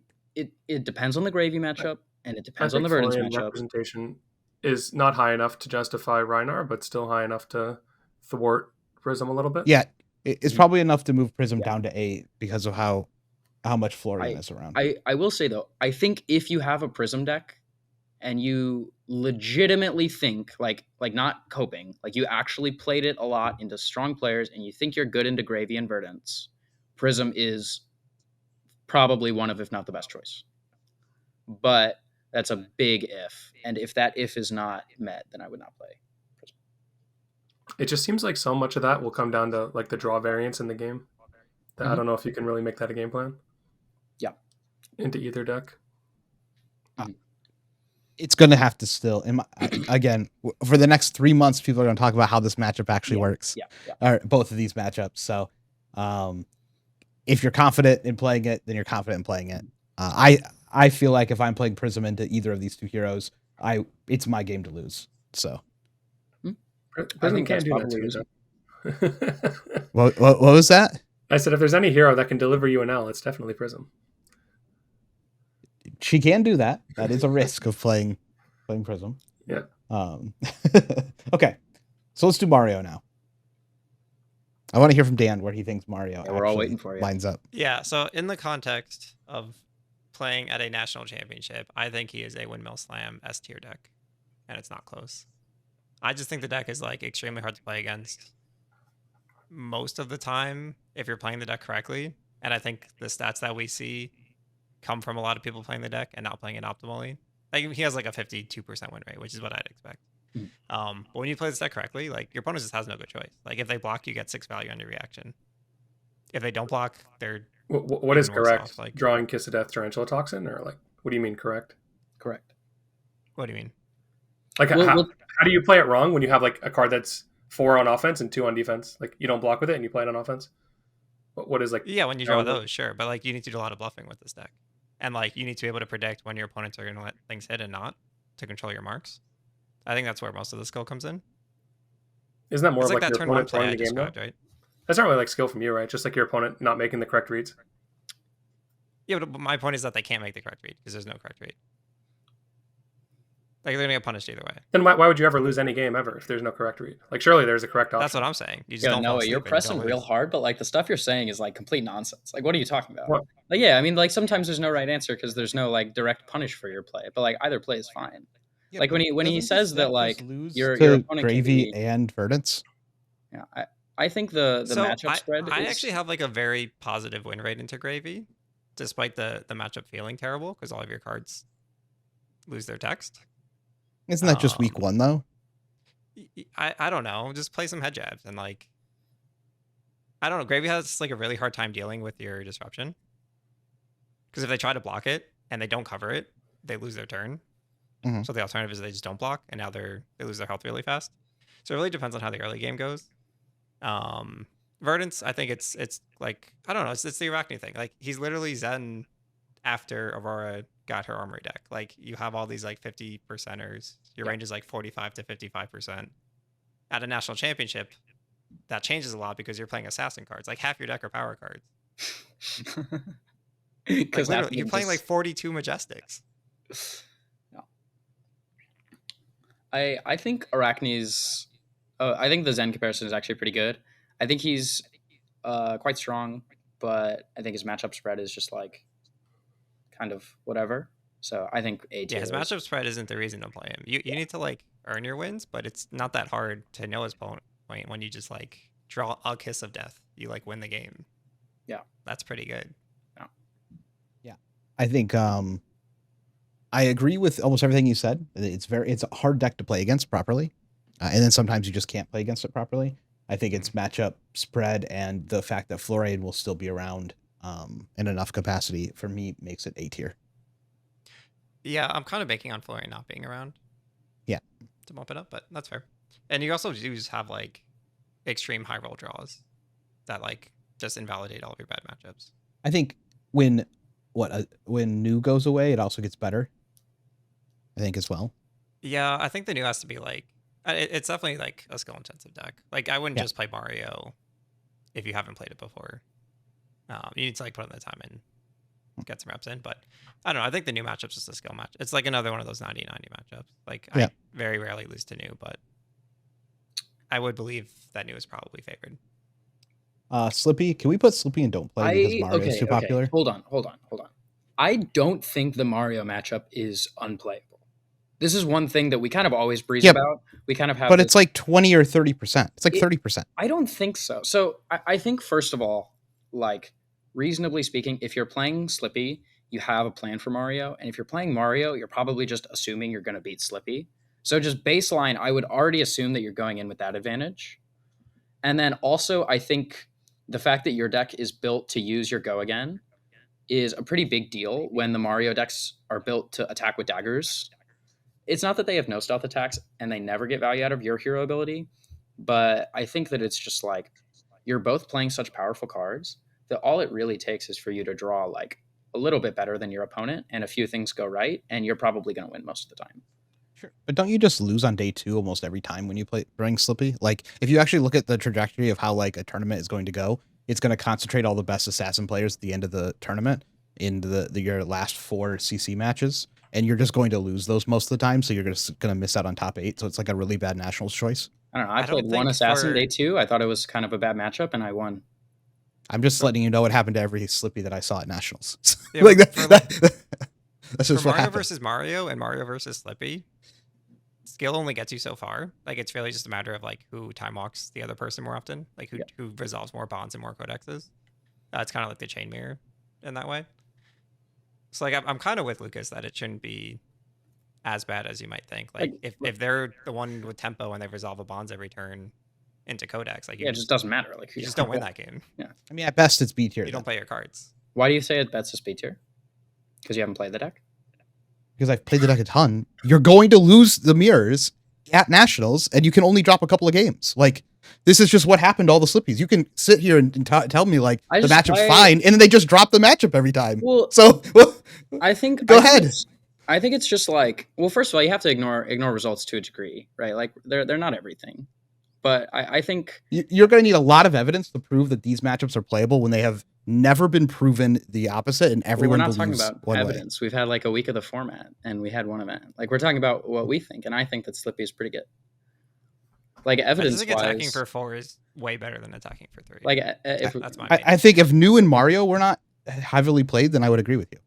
depends on the Gravy matchup and it I depends on think the Verdance Florian matchup. representation is not high enough to justify Reinar, but still high enough to thwart Prism a little bit. yeah, it's Mhm. probably enough to move Prism Yeah. down to A because of how much Florian is around. I will say though, I think if you have a Prism deck and you legitimately think like not coping, like you actually played it a lot into strong players and you think you're good into Gravy and Verdance, Prism is probably one of, if not the best choice. But that's a big if. And if that if is not met, then I would not play Prism. It just seems like so much of that will come down to like the draw variance in the game. That I Mhm. don't know if you can really make that a game plan. Yeah. Into either deck. It's going to have to still, again, for the next 3 months, people are going to talk about how this matchup actually works. Yeah. Or both of these matchups. So, if you're confident in playing it, then you're confident in playing it. I feel like if I'm playing Prism into either of these two heroes, it's my game to lose. So, Prism think can't that's do that probably to you, reason. though. what was that? I said if there's any hero that can deliver you an L, it's definitely Prism. She can do that. That is a risk of playing Prism. Yeah. Okay, so let's do Mario now. I want to hear from Dan where he thinks Mario Yeah, we're all actually waiting for you. lines up. Yeah, so in the context of playing at a national championship, I think he is a Windmill Slam S tier deck, and it's not close. I just think the deck is like extremely hard to play against most of the time if you're playing the deck correctly. And I think the stats that we see come from a lot of people playing the deck and not playing it optimally. Like he has like a 52% win rate, which is what I'd expect. But when you play this deck correctly, like your opponent just has no good choice. Like if they block, you get 6 value on your reaction. If they don't block, they're What is even worse correct? off. Like, Drawing Kiss of Death Tarantula Toxin, or like, what do you mean correct? Correct. what do you mean? Like, Well, how do you play it wrong when you have like a card that's 4 on offense and 2 on defense? Like, you don't block with it and you play it on offense. What is like? Yeah, when you draw those, sure, but like you need to do a lot of bluffing with this deck, and like you need to be able to predict when your opponents are going to let things hit and not to control your marks. I think that's where most of the skill comes in. Isn't that more It's of like like that your turn one opponent play throwing I the game? described, right? That's not really like skill from you, right? Just like your opponent not making the correct reads. Yeah, but my point is that they can't make the correct read because there's no correct read. Like they're gonna get punished either way. Then why would you ever lose any game ever if there's no correct read? Like surely there's a correct option. That's what I'm saying. You just Yo, don't fall Noah, you're asleep and you pressing don't real lose. hard, but like the stuff you're saying is like complete nonsense. Like, what are you talking about? What? Like, yeah, I mean, like sometimes there's no right answer because there's no like direct punish for your play, but like either play is fine. Yeah, Like when but he doesn't says this that deck like just lose your to opponent can Gravy be, and Verdance. yeah, I think the So matchup spread I is actually have like a very positive win rate into Gravy, despite the matchup feeling terrible because all of your cards lose their text. Isn't that just week 1 though? I don't know. Just play some head jabs and like I don't know. Gravy has like a really hard time dealing with your disruption because if they try to block it and they don't cover it, they lose their turn. Mhm. So the alternative is they just don't block, and now they lose their health really fast. So it really depends on how the early game goes. Verdance, I think it's like I don't know. It's the Arachne thing. Like he's literally Zen after Aurora got her armory deck. Like you have all these like 50%ers. Your range is like 45 to 55%. At a national championship, that changes a lot because you're playing assassin cards. Like half your deck are power cards. Like because literally, you're playing like 42 Majestics. No. I think Arachne's. I think the Zen comparison is actually pretty good. I think he's quite strong, but I think his matchup spread is just like kind of whatever. So I think A tier. Yeah, his matchup spread isn't the reason to play him. You need to like earn your wins, but it's not that hard to know his point when you just like draw a kiss of death. You like win the game. Yeah, that's pretty good. Yeah, I think I agree with almost everything you said. It's a hard deck to play against properly, and then sometimes you just can't play against it properly. I think it's matchup spread and the fact that Florade will still be around in enough capacity for me makes it A tier. Yeah, I'm kind of banking on Florian not being around. Yeah, to bump it up, but that's fair. And you also do have like extreme high roll draws that like just invalidate all of your bad matchups. I think when new goes away, it also gets better. I think as well. Yeah, I think the new has to be like it's definitely like a skill intensive deck. Like I wouldn't just play Mario if you haven't played it before. You need to like put in the time and get some reps in, but I don't know. I think the new matchup's just a skill match. It's like another one of those 90-90 matchups. Like I very rarely lose to new, but I would believe that new is probably favored. Slippy, can we put Slippy in don't play because Mario is too popular? Hold on. I don't think the Mario matchup is unplayable. This is one thing that we kind of always breeze about. We kind of have, but it's like 20 or 30%. It's like 30%. I don't think so. So I think first of all, like reasonably speaking, if you're playing Slippy, you have a plan for Mario, and if you're playing Mario, you're probably just assuming you're going to beat Slippy. So just baseline, I would already assume that you're going in with that advantage. And then also, I think the fact that your deck is built to use your Go Again is a pretty big deal when the Mario decks are built to attack with daggers. It's not that they have no stealth attacks and they never get value out of your hero ability, but I think that it's just like you're both playing such powerful cards that all it really takes is for you to draw like a little bit better than your opponent and a few things go right, and you're probably going to win most of the time. Sure. But don't you just lose on day 2 almost every time when you bring Slippy? Like if you actually look at the trajectory of how like a tournament is going to go, it's going to concentrate all the best assassin players at the end of the tournament in your last 4 CC matches, and you're just going to lose those most of the time, so you're just going to miss out on top 8. So it's like a really bad nationals choice. I don't know. I played one assassin day 2. I thought it was kind of a bad matchup, and I won. I'm just letting you know what happened to every Slippy that I saw at nationals. Yeah, like that's just for what Mario happened. versus Mario and Mario versus Slippy, skill only gets you so far. Like it's really just a matter of like who time walks the other person more often, like who resolves more bonds and more codexes. It's kind of like the chain mirror in that way. So like I'm kind of with Lucas that it shouldn't be as bad as you might think. Like if they're the one with tempo and they resolve a bonds every turn into codex, like it just doesn't matter. Like you just don't win that game. Yeah, I mean at best it's B tier. You don't play your cards. Why do you say that's a speed tier? Because you haven't played the deck? Because I've played the deck a ton. You're going to lose the mirrors at Nationals, and you can only drop a couple of games. Like, this is just what happened to all the Slippies. You can sit here and tell me, like, the matchup's fine, and then they just drop the matchup every time. Well, so, I think... Go ahead. I think it's just like... Well, first of all, you have to ignore results to a degree, right? Like, they're not everything. But I think... You're going to need a lot of evidence to prove that these matchups are playable when they have never been proven the opposite, and everyone believes we're not talking about evidence. We've had like a week of the format, and we had one event. Like, we're talking about what we think, and I think that Slippy is pretty good. Like, evidence-wise... I think attacking for 4 is way better than attacking for 3. Like, that's my opinion. I think if New and Mario were not heavily played, then I would agree with you.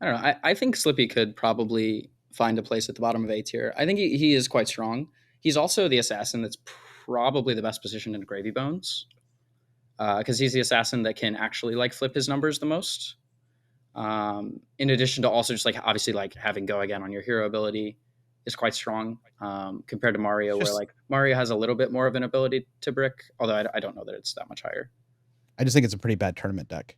I don't know. I think Slippy could probably find a place at the bottom of A tier. I think he is quite strong. He's also the assassin that's probably the best positioned in Gravy Bones, because he's the assassin that can actually like flip his numbers the most. In addition to also just like obviously like having go again on your hero ability is quite strong compared to Mario, where like Mario has a little bit more of an ability to brick, although I don't know that it's that much higher. I just think it's a pretty bad tournament deck.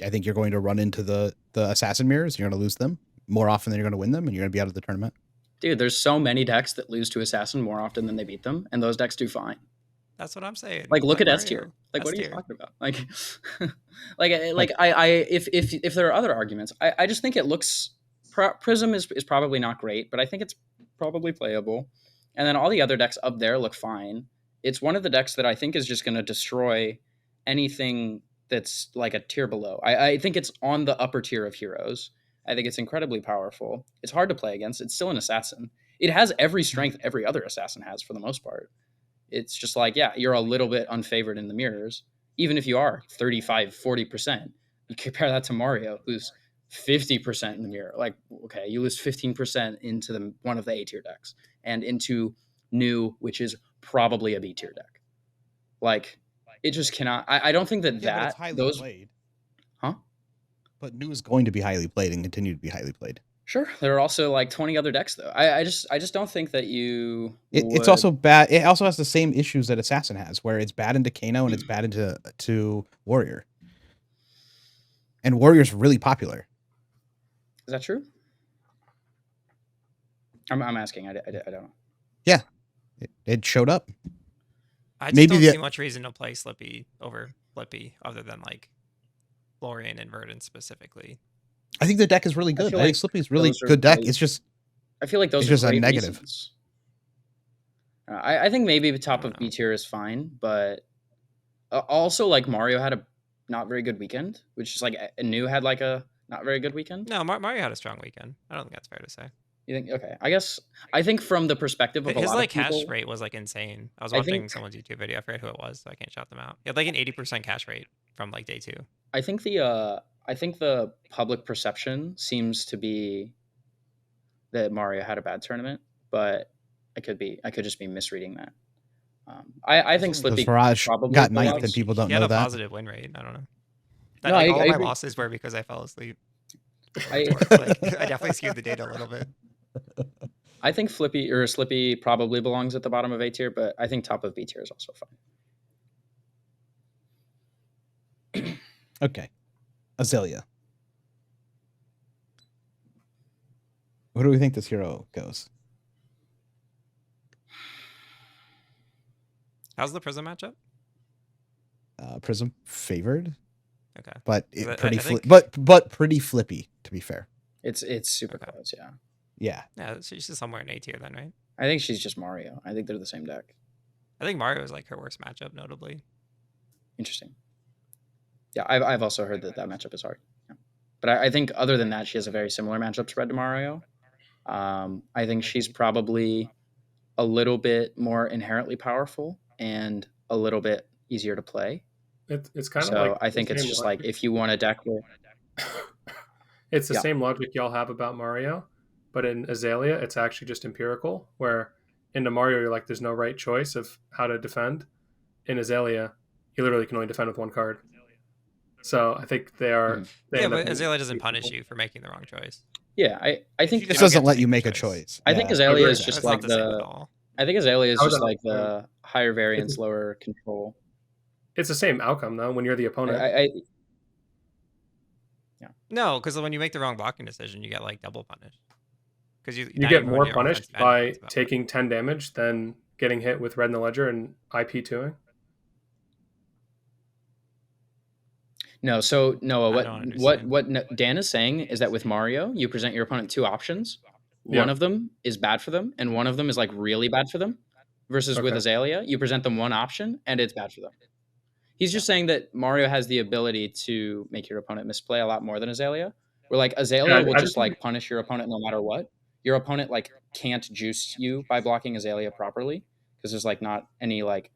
I think you're going to run into the assassin mirrors. You're going to lose them more often than you're going to win them, and you're going to be out of the tournament. Dude, there's so many decks that lose to assassin more often than they beat them, and those decks do fine. That's what I'm saying. Like, look at S tier. Like, what are you talking about? Like, if there are other arguments, I just think it looks... Prism is probably not great, but I think it's probably playable. And then all the other decks up there look fine. It's one of the decks that I think is just going to destroy anything that's like a tier below. I think it's on the upper tier of heroes. I think it's incredibly powerful. It's hard to play against. It's still an assassin. It has every strength every other assassin has for the most part. It's just like, yeah, you're a little bit unfavored in the mirrors. Even if you are 35, 40%, you compare that to Mario, who's 50% in the mirror. Like, okay, you lose 15% into one of the A tier decks and into New, which is probably a B tier deck. Like, it just cannot... I don't think that but it's highly played. Huh? But New is going to be highly played and continue to be highly played. Sure. There are also like 20 other decks, though. I just don't think that you... It's also bad. It also has the same issues that Assassin has, where it's bad into Kano and it's bad into Warrior. And Warrior's really popular. Is that true? I'm asking. I don't know. Yeah. It showed up. I just don't see much reason to play Slippy over Flippy other than like Florian and Verdant specifically. I think the deck is really good. I think Slippy's really good deck. It's just... I feel like those are just a negative. I think maybe the top of B tier is fine, but also like Mario had a not very good weekend, which is like New had like a not very good weekend. No, Mario had a strong weekend. I don't think that's fair to say. You think? Okay, I think from the perspective of his a lot like of people, cash rate was like insane. I was watching someone's YouTube video. I forget who it was, so I can't shout them out. He had like an 80% cash rate from like day 2. I think the public perception seems to be that Mario had a bad tournament, but I could just be misreading that. I think Slippy probably got 9th, and people don't know that. He had a positive win rate. I don't know. All my losses were because I fell asleep. I definitely skewed the data a little bit. I think Slippy probably belongs at the bottom of A tier, but I think top of B tier is also fine. Okay. Azalea. Where do we think this hero goes? How's the Prism matchup? Prism favored. Okay. But but pretty flippy, to be fair. It's super close, yeah. Yeah. Yeah, she's just somewhere in A tier then, right? I think she's just Mario. I think they're the same deck. I think Mario is like her worst matchup, notably. Interesting. Yeah, I've also heard that matchup is hard. Yeah. But I think other than that, she has a very similar matchup spread to Mario. I think she's probably a little bit more inherently powerful and a little bit easier to play. It's kind of so like I think it's just like if you want a deck where it's the same logic y'all have about Mario, but in Azalea it's actually just empirical, where into Mario you're like there's no right choice of how to defend. In Azalea you literally can only defend with one card. So I think they are but Azalea doesn't punish you for making the wrong choice. Yeah, I think it doesn't let you make a choice. I think Azalea is just like the higher variance, lower control. It's the same outcome though when you're the opponent. No, because when you make the wrong blocking decision, you get like double punished. Because You not get even when more your punished offensive by endpoint's about- taking 10 damage than getting hit with Red in the Ledger and IP2ing. No, so Noah, I don't understand. what Dan is saying is that with Mario, you present your opponent two options. One Yeah. of them is bad for them, and one of them is like really bad for them. Versus with Okay. Azalea, you present them one option, and it's bad for them. He's just saying that Mario has the ability to make your opponent misplay a lot more than Azalea. Where like Azalea Yeah, will I just just like punish your opponent no matter what. Your opponent like can't juice you by blocking Azalea properly because there's like not any like,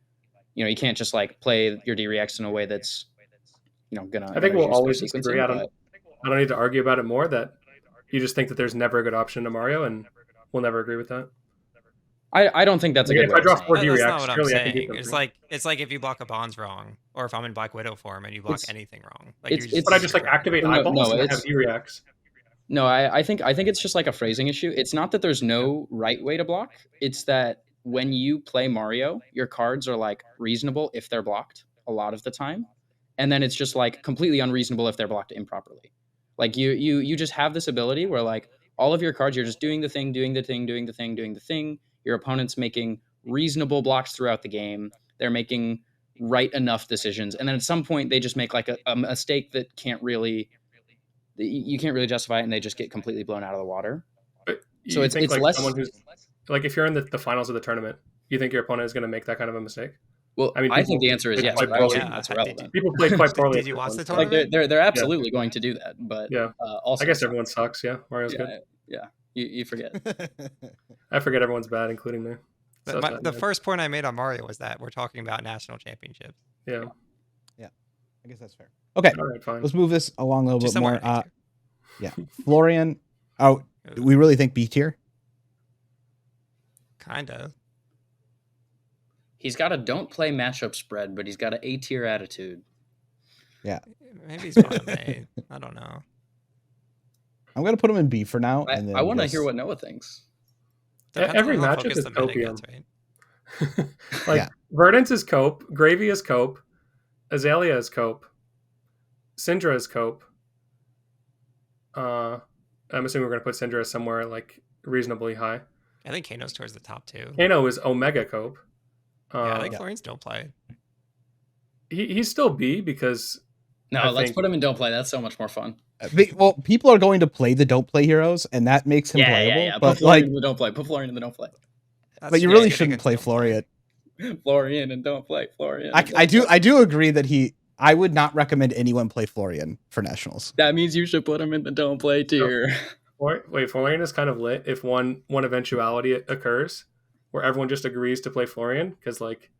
you can't just like play your D-Reacts in a way that's gonna. I think we'll juice their always disagree. sequencing, I but don't need to argue about it more. That you just think that there's never a good option to Mario, and we'll never agree with that. I don't think that's a Like, good if way I draw of saying four it. That's not D-Reacts, what I'm surely I can beat saying. them. It's like if you block a bonds wrong, or if I'm in Black Widow form and you block It's- anything wrong. Like it's- But I just like activate No, eyeballs and I it's- have D-Reacts. No, I think it's just like a phrasing issue. It's not that there's no right way to block. It's that when you play Mario, your cards are like reasonable if they're blocked a lot of the time, and then it's just like completely unreasonable if they're blocked improperly. Like you just have this ability where like all of your cards, you're just doing the thing, doing the thing, doing the thing, doing the thing. Your opponent's making reasonable blocks throughout the game. They're making right enough decisions, and then at some point they just make like a mistake that you can't really justify it, and they just get completely blown out of the water. But So you it's think like less. someone who's like, if you're in the finals of the tournament, you think your opponent is going to make that kind of a mistake? Well, I mean, I think people the answer is play yes. quite But I don't poorly. think that's Yeah, irrelevant. People play quite poorly. Did you watch the at tournament? Like they're absolutely going to do that, but Yeah. also I guess it's not- everyone sucks. Yeah, Mario's Yeah, good. yeah. You forget. I forget everyone's bad, including me. So it's not The bad. first point I made on Mario was that we're talking about national championships. Yeah. I guess that's fair. Okay, All right, fine. let's move this along a little Just bit more. somewhere in A tier. Florian. Oh, we really think B tier? Kind of. He's got a don't play matchup spread, but he's got an A tier attitude. Maybe he's bottom A. I don't know. I'm gonna put him in B for now. And then I want to just- hear what Noah thinks. Depends Every on how matchup focused is the meta copium. gets, right? Like Yeah. Verdance is cope, Gravy is cope, Azalea is cope, Syndra is cope. I'm assuming we're gonna put Syndra somewhere like reasonably high. I think Kano's towards the top two. Kano is Omega cope. Yeah, I think Yeah. Florian's don't play. He's still B because No, I let's think- put him in don't play. That's so much more fun. Well, people are going to play the don't play heroes, and that makes him playable. Put But Florian like, in the don't play. Put Florian in the don't play. but you Yeah, really good shouldn't against play don't play. Florian. Florian and don't play. Florian. and I don't play. I do agree that I would not recommend anyone play Florian for nationals. That means you should put him in the don't play tier. Wait, Florian is kind of lit if one eventuality occurs where everyone just agrees to play Florian because like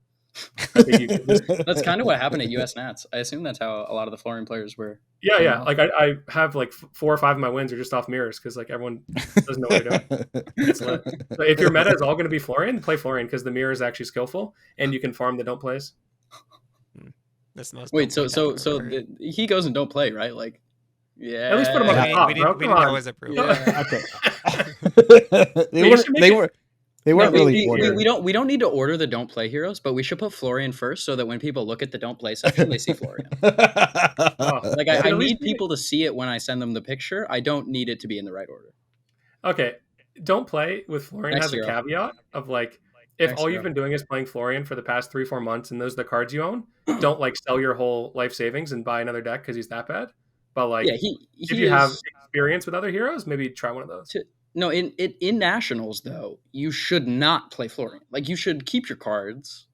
I think you could just, That's kind of what happened at US Nats. I assume that's how a lot of the Florian players were. yeah. Like I have like 4 or 5 of my wins are just off mirrors because like everyone doesn't know what they're doing. It's lit. So if your meta is all going to be Florian, play Florian because the mirror is actually skillful and you can farm the don't plays. That's the most Wait, don't so play deck I've ever heard. he goes and don't play, right? Like, yeah. At least put him on the Yeah. top, we bro. didn't Come know on. his approval. Yeah. Okay. Maybe you should make it- They weren't No, really ordered. we don't need to order the don't play heroes, but we should put Florian first so that when people look at the don't play section, they see Florian. Oh. Like Yeah, I at least need people to see it when I send them the picture. I don't need it to be in the right order. Okay, don't play with Florian Next has a hero. caveat of like if Next all hero. you've been doing is playing Florian for the past 3-4 months and those are the cards you own, don't like sell your whole life savings and buy another deck because he's that bad. But like Yeah, if you have experience with other heroes, maybe try one of those. No, in nationals though, you should not play Florian. Like you should keep your cards,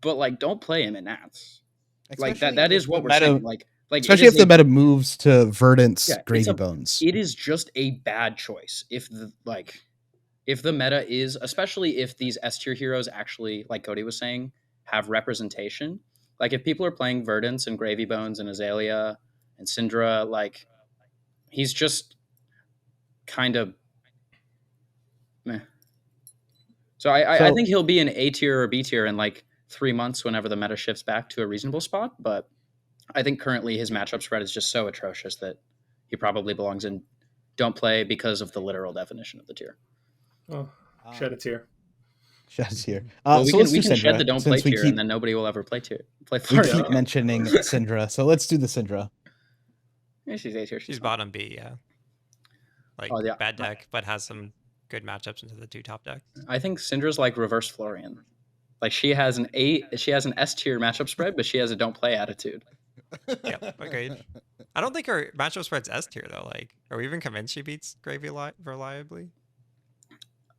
but like don't play him in Nats. Like that is what we're saying. Like Especially it if is the meta moves to Verdant's Yeah, it's Gravy a- Bones. it is just a bad choice if the meta is, especially if these S tier heroes actually, like Cody was saying, have representation. Like if people are playing Verdance and Gravy Bones and Azalea and Syndra, like he's just kind of meh. So I think he'll be in A tier or B tier in like 3 months whenever the meta shifts back to a reasonable spot. But I think currently his matchup spread is just so atrocious that he probably belongs in don't play because of the literal definition of the tier. Oh, shed a tear. Shad's here. Well, so let's we do can shed Syndra, the don't play since we tier, keep and then nobody will ever play we Florian. keep mentioning Syndra. So let's do the Syndra. Yeah, she's A tier. She's fine. bottom B, yeah. Like Oh, yeah. bad deck, but has some good matchups into the 2 top decks. I think Syndra's like reverse Florian. Like she has an S tier matchup spread, but she has a don't play attitude. Yep, agreed. I don't think her matchup spread's S tier though. Like, are we even convinced she beats Gravy reliably?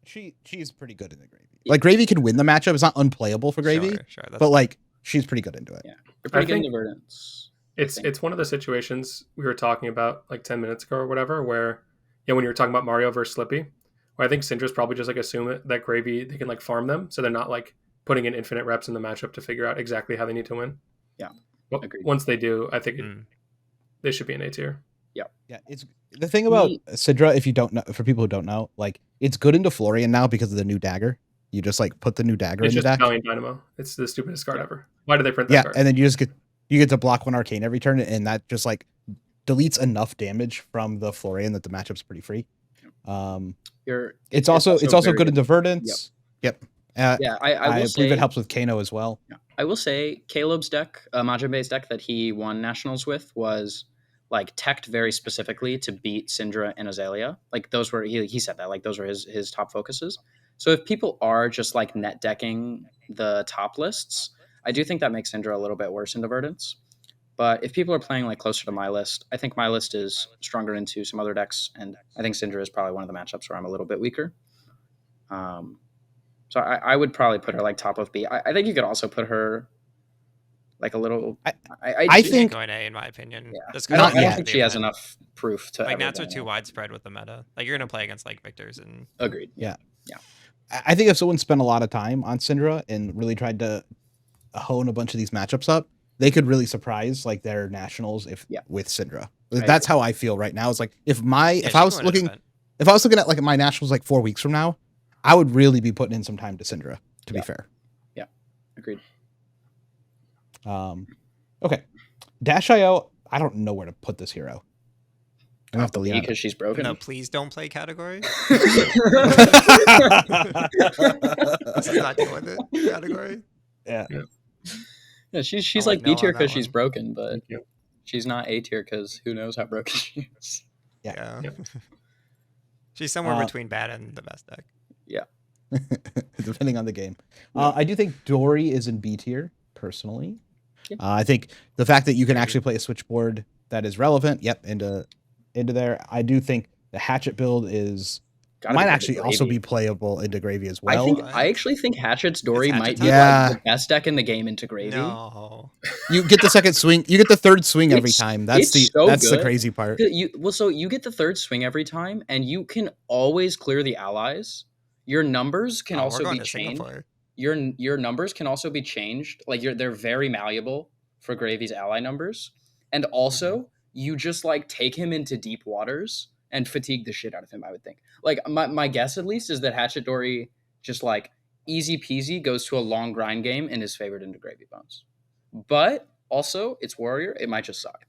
She's pretty good in the Gravy. Like Gravy can win the matchup. It's not unplayable for Gravy, Sure. but like she's pretty good into it. Yeah, you're pretty I good think into Verdance. It's one of the situations we were talking about like 10 minutes ago or whatever, where when you were talking about Mario versus Slippy, where I think Syndra's probably just like assume that Gravy they can like farm them, so they're not like putting in infinite reps in the matchup to figure out exactly how they need to win. Yeah, but agreed. Once they do, I think they should be an A tier. Yeah, it's the thing about Syndra. If you don't know, for people who don't know, like it's good into Florian now because of the new dagger. You just like put the new dagger It's in the just deck. Valiant Dynamo. It's the stupidest card ever. Why did they print that card? And then you get to block 1 arcane every turn, and that just like deletes enough damage from the Florian that the matchup's pretty free. It's also good into Verdance. Yep. I believe it helps with Kano as well. Yeah. I will say Caleb's deck, Majin-Bei's deck that he won nationals with, was like teched very specifically to beat Syndra and Azalea. Like those were he said that like those were his top focuses. So if people are just like net decking the top lists, I do think that makes Syndra a little bit worse into Verdance. But if people are playing like closer to my list, I think my list is stronger into some other decks, and I think Syndra is probably one of the matchups where I'm a little bit weaker. So I would probably put her like top of B. I think you could also put her like a little. I think going A in my opinion. Yeah. Just I 'cause don't of think the she has event. enough proof to. Like ever Nats are win too it. widespread with the meta. Like you're gonna play against like Victors and Agreed. Yeah. I think if someone spent a lot of time on Syndra and really tried to hone a bunch of these matchups up, they could really surprise like their nationals with Syndra. That's how I feel right now. It's like if I was looking at like my nationals like 4 weeks from now, I would really be putting in some time to Syndra, to be fair. Yeah. Agreed. Okay. Dash.io, I don't know where to put this hero. I'm gonna have to leave because she's broken. No, please don't play category. This is not dealing with it. Category. Yeah. Yeah, she's I'll like let B know tier on that because she's one. broken, but she's not A tier because who knows how broken she is. Yeah. Yep. She's somewhere between bad and the best deck. Yeah. Depending on the game. I do think Dory is in B tier, personally. Yeah. I think the fact that you can actually play a switchboard that is relevant, into there. I do think the Hatchet build might actually also be playable into Gravy as well. I actually think Hatchet's Dory might be Yeah. like the best deck in the game into Gravy. No. You get the second swing. You get the third swing every time. That's the good. crazy part. So you get the third swing every time, and you can always clear the allies. Your numbers can also be changed. Your numbers can also be changed. Like they're very malleable for Gravy's ally numbers, and also you just like take him into deep waters and fatigue the shit out of him. I would think. Like my guess at least is that Hatchet Dory just like easy peasy goes to a long grind game and is favored into Gravy Bones. But also, it's Warrior. It might just suck.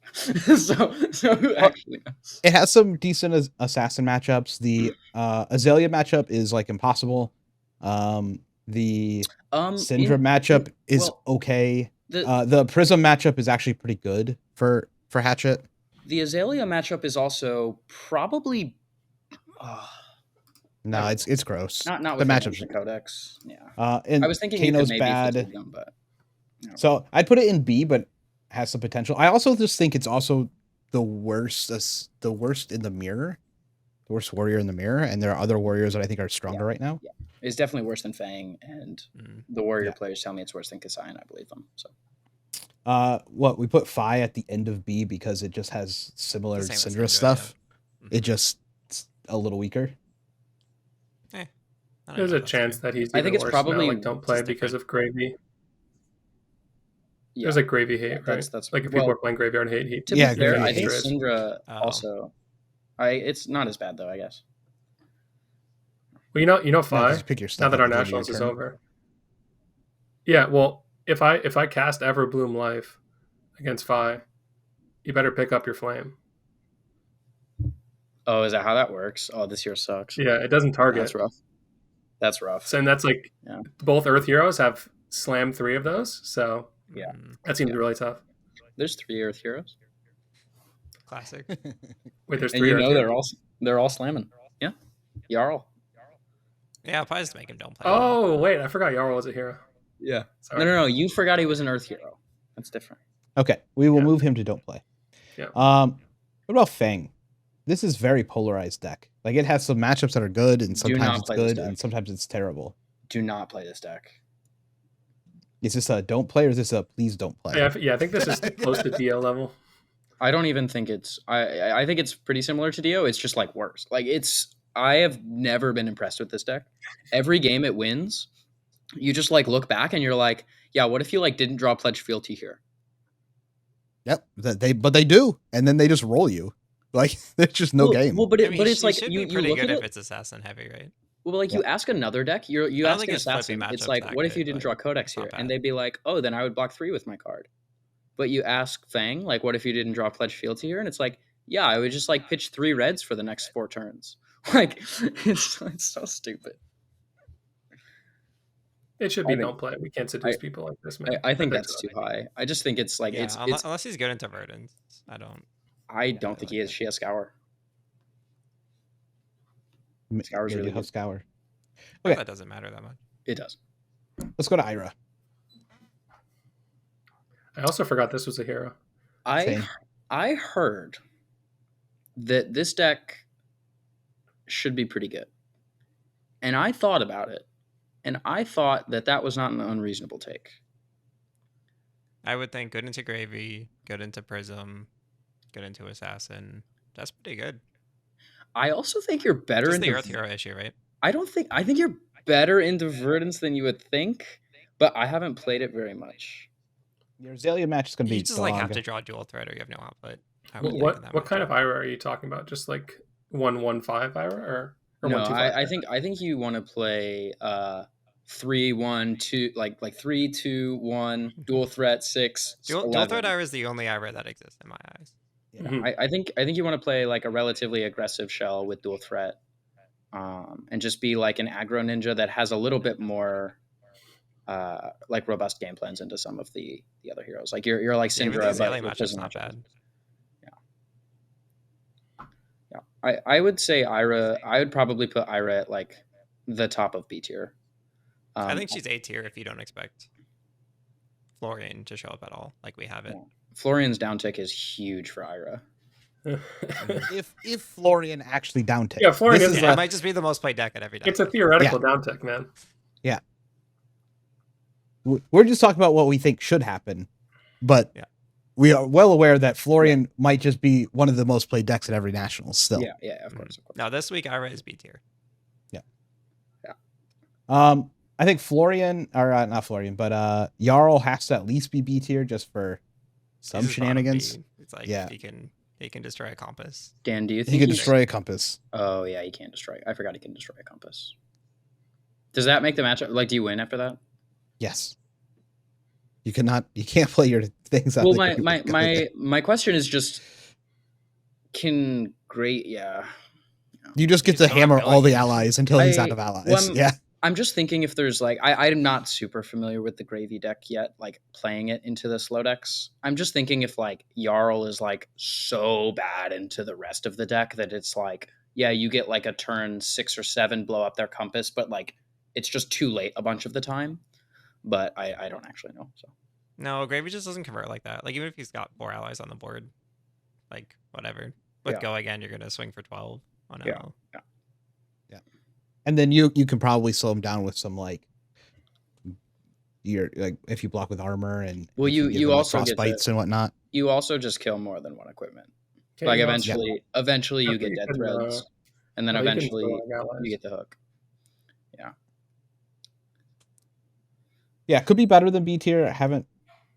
so who actually knows? It has some decent assassin matchups. The Azalea matchup is like impossible. The Syndra matchup is okay. The Prism matchup is actually pretty good for Hatchet. The Azalea matchup is also probably. No, it's gross. Not the with matchups. the Codex. Yeah. And I was thinking Kano's maybe bad. Them, but so I'd put it in B, but has some potential. I also just think it's also the worst in the mirror, the worst warrior in the mirror, and there are other warriors that I think are stronger right now. Yeah, it's definitely worse than Fang, and the warrior players tell me it's worse than Kasai, and I believe them. So. We put Phi at the end of B because it just has similar Syndra stuff. It just a little weaker. There's a chance that he's. I think it's probably don't play because of Gravy. Yeah. There's a Gravy hate, right? That's like if people are playing Graveyard hate. To be fair, I think Syndra also. It's not as bad though, I guess. Well, you know, Phi. Now that our nationals is over. Yeah, well, if I cast Everbloom Life against Phi, you better pick up your flame. Oh, is that how that works? Oh, this year sucks. Yeah, it doesn't target. That's rough. That's rough. So, and that's like Yeah. both Earth heroes have slammed 3 of those. So Yeah. that seems really tough. There's 3 Earth heroes. Classic. Wait, there's And 3 you Earth know heroes? they're all slamming. Yeah. Jarl. Yeah, I'll probably just make him don't play. Oh, wait, I forgot Jarl was a hero. Yeah. Sorry. No. You forgot he was an Earth hero. That's different. Okay, we will Yeah. move him to don't play. Yeah. What about Fang? This is very polarized deck. Like it has some matchups that are good, and Do sometimes not it's play this good, deck. and sometimes it's terrible. Do not play this deck. Is this a don't play or is this a please don't play? Yeah, I think this is close to DL level. I don't even think it's. I think it's pretty similar to Dio. It's just like worse. Like it's. I have never been impressed with this deck. Every game it wins, you just like look back and you're like, yeah, what if you like didn't draw Pledge Fealty here? Yep, but they do, and then they just roll you. Like there's just no game. Well, but I mean, it's he like should you be pretty look good at if it. it's assassin heavy, right? Well, like you ask another deck, you I don't ask think an it's flipping assassin. It's matchups like, that what if you good, didn't but draw Codex not here? bad. And they'd be like, oh, then I would block 3 with my card. But you ask Fang, like, what if you didn't draw Pledge Fealty here? And it's like, yeah, I would just like pitch 3 reds for the next 4 turns. Like, it's so stupid. It should be I think- don't play. We can't seduce people like this, man. I think But that's too high. I just think it's like Yeah, it's. unless he's good into Verdant, I don't. I don't think he is. She has Scour. Scour's Maybe really have good. Scour. Okay. Okay. That doesn't matter that much. It does. Let's go to Ira. I also forgot this was a hero. Same. I heard that this deck should be pretty good, and I thought about it, and I thought that was not an unreasonable take. I would think good into Gravy, good into Prism, good into Assassin. That's pretty good. I also think you're better Just in the Earth Hero issue, right? I think you're better into Verdance than you would think, but I haven't played it very much. Your Azalea match is going to be You just like have dog. to draw dual threat or you have no output. I would think in What that what kind matchup. of Ira are you talking about? Just like 1-1-5 Ira or No, 1-2-5? I think you want to play 3-1-2 like 3-2-1 dual threat 6 Dual 11. threat Ira is the only Ira that exists in my eyes. Mhm. I think you want to play like a relatively aggressive shell with dual threat, and just be like an aggro ninja that has a little bit more like robust game plans into some of the other heroes. Like you're like Even Syndra, the but Azalea with matchup's prison not matchups. bad. Yeah, I would say Ira. I would probably put Ira at like the top of B tier. I think she's A tier if you don't expect Florian to show up at all, like we have it. Florian's downtick is huge for Ira. If Florian actually downtick. Yeah, Florian This is is Yeah, a- it might just be the most played deck at every deck. It's a theoretical down tick, man. we're just talking about what we think should happen, but Yeah. we are well aware that Florian might just be one of the most played decks at every nationals still. Yeah, of course. Now this week Ira is B tier. I think Florian, or not Florian, but Jarl has to at least be B tier just for some He's just bottom shenanigans. B. It's like Yeah. he can destroy a compass. Dan, do you think He can he's- destroy a compass. Oh yeah, he can't destroy. I forgot he can destroy a compass. Does that make the matchup like? Do you win after that? Yes. You can't play your things out. Well, the my question is just, can great yeah. You just get You to just don't have hammer all the abilities. allies until he's out I- of allies. well, yeah. I'm just thinking if there's like I'm not super familiar with the Gravy deck yet, like playing it into the slow decks. I'm just thinking if like Jarl is like so bad into the rest of the deck that it's like, yeah, you get like a turn 6 or 7 blow up their compass, but like it's just too late a bunch of the time. But I don't actually know. So No, Gravy just doesn't convert like that. Like even if he's got 4 allies on the board, like whatever. With Yeah. go again, you're gonna swing for 12 on Yeah. ammo. And then you can probably slow him down with some like if you block with armor and Well, if you give him, like, also get frostbites and whatnot. you also just kill more than one equipment. Okay, Like you eventually you Yeah, get you dead can, threads, and then you can eventually throw like allies. you get the hook. Yeah, it could be better than B tier. I haven't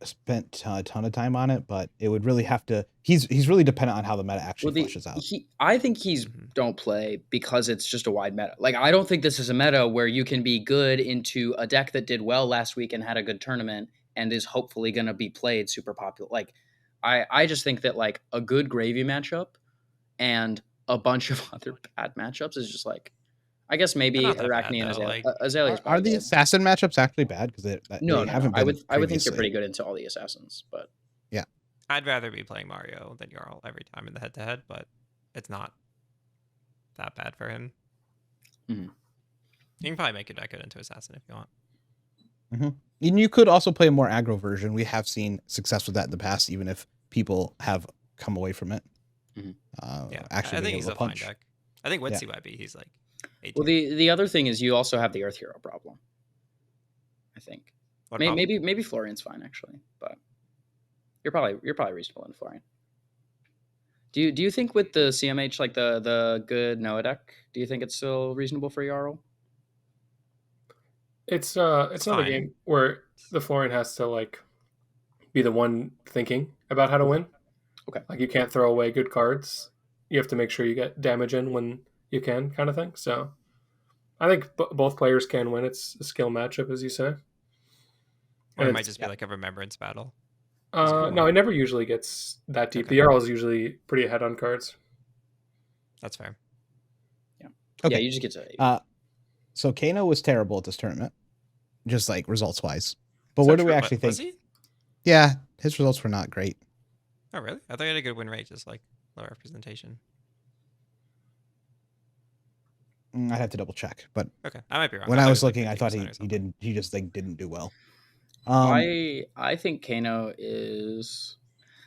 spent a ton of time on it, but it would really have to. He's really dependent on how the meta actually flushes out. I think he's Mhm. don't play because it's just a wide meta. Like I don't think this is a meta where you can be good into a deck that did well last week and had a good tournament and is hopefully going to be played super popular. Like I just think that like a good Gravy matchup and a bunch of other bad matchups is just like I guess maybe They're not that bad, Arachne and though, Azalea. like- Azalea's Are probably the good. assassin matchups actually bad? Because they No. haven't I been would think you're previously. pretty good into all the assassins, but I'd rather be playing Mario than Jarl every time in the head-to-head, but it's not that bad for him. Mhm. You can probably make your deck good into assassin if you want. And you could also play a more aggro version. We have seen success with that in the past, even if people have come away from it. Mhm. Yeah, Actually, I being think he's able a to fine punch. deck. I think with Yeah. CYB, he's like. well, the other thing is you also have the Earth Hero problem. I think What problem? maybe Florian's fine actually, but you're probably reasonable in Florian. Do you think with the CMH like the good Noah deck, do you think it's still reasonable for Jarl? It's not a fine. game where the Florian has to like be the one thinking about how to win. Okay. Like you can't throw away good cards. You have to make sure you get damage in when you can, kind of thing. So I think both players can win. It's a skill matchup, as you say. Or it And might it's- just be like a remembrance battle. no, it never usually gets that deep. Okay. The Jarl is usually pretty ahead on cards. That's fair. Okay. Yeah, you just get to So Kano was terrible at this tournament, just like results wise. But Is where that do we true? actually Was think? he? Yeah, his results were not great. Oh, really? I thought he had a good win rate, just like low representation. I'd have to double check, but Okay, I might be wrong. when thought I he was like looking, I thought 50% or he something. didn't. He just like didn't do well. I think Kano is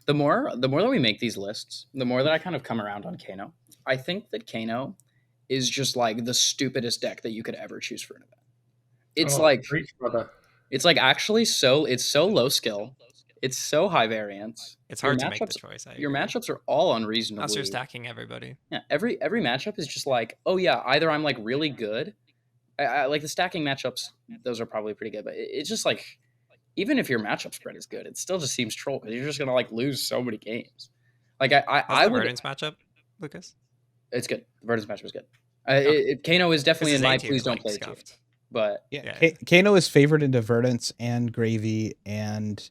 the more that we make these lists, the more that I kind of come around on Kano. I think that Kano is just like the stupidest deck that you could ever choose for an event. It's Preach, brother. it's like actually so low skill. It's so high variance. It's Your hard to make the matchups- choice. I Your agree. matchups are all Unless unreasonably. you're stacking everybody. Yeah, every matchup is just like, oh yeah, either I'm like really good. I like the stacking matchups; those are probably pretty good. But it's just like, even if your matchup spread is good, it still just seems troll because you're just gonna like lose so many games. Like How's I the would. Verdance matchup, Lucas? It's good. The Verdance matchup is good. Okay. Kano is definitely This in is my A tier, please don't like, play tier. scuffed. But Yeah, Yeah. Kano is favored into Verdance and Gravy, and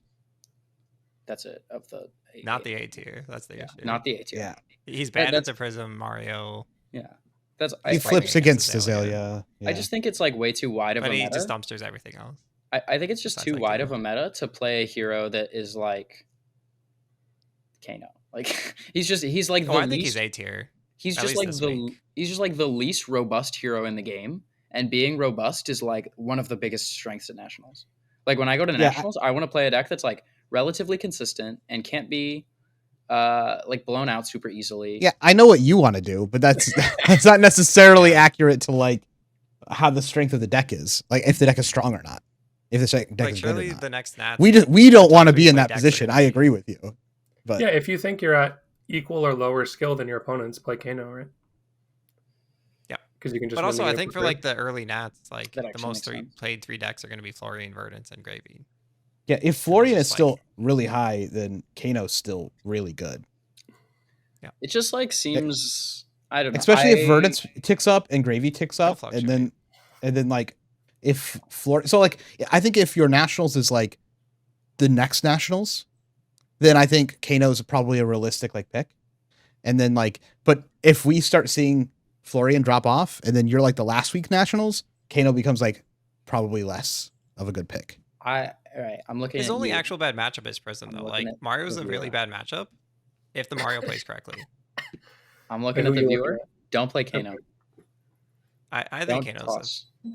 that's it of the Not the A tier. That's the yeah, issue. not the A tier. yeah, He's bad that's- into Prism, Mario. Yeah, that's he He's flips fighting against against Azalea. Azalea. Yeah. I just think it's like way too wide of But a he meta. just dumpsters everything else. I think it's just Besides, too like, wide Kano. of a meta to play a hero that is like Kano. Like he's like the Oh, I think least. he's A tier. He's at just least like this the week. he's just like the least robust hero in the game, and being robust is like one of the biggest strengths at nationals. Like when I go to Yeah, nationals, I want to play a deck that's like relatively consistent and can't be like blown out super easily. Yeah, I know what you want to do, but that's that's not necessarily accurate to like how the strength of the deck is. Like if the deck is strong or not. If the deck Like is good or surely not. the next Nats. We don't top want to three be in play that decks are position. gonna I be- agree with you. But Yeah, if you think you're at equal or lower skill than your opponents, play Kano, right? Yeah. Because you can just. But win also, the I game think for free. like the early Nats, like That the actually most makes sense. played three decks are going to be Florian, Verdance, and Gravy. yeah, if Florian is just, still like- really high, then Kano's still really good. It just like seems I don't know. Especially if Verdance ticks up and Gravy ticks It'll up, and then like if so like I think if your nationals is like the next nationals, then I think Kano's probably a realistic like pick. And then like, but if we start seeing Florian drop off, and then you're like the last week nationals, Kano becomes like probably less of a good pick. All right, I'm looking His at only you. actual bad matchup is Prism, I'm though. looking Like at Mario's the a really viewer. bad matchup if the Mario plays correctly. I'm looking Who at the you looking viewer. at? Don't play Kano. Okay. I Don't think Kano's toss. a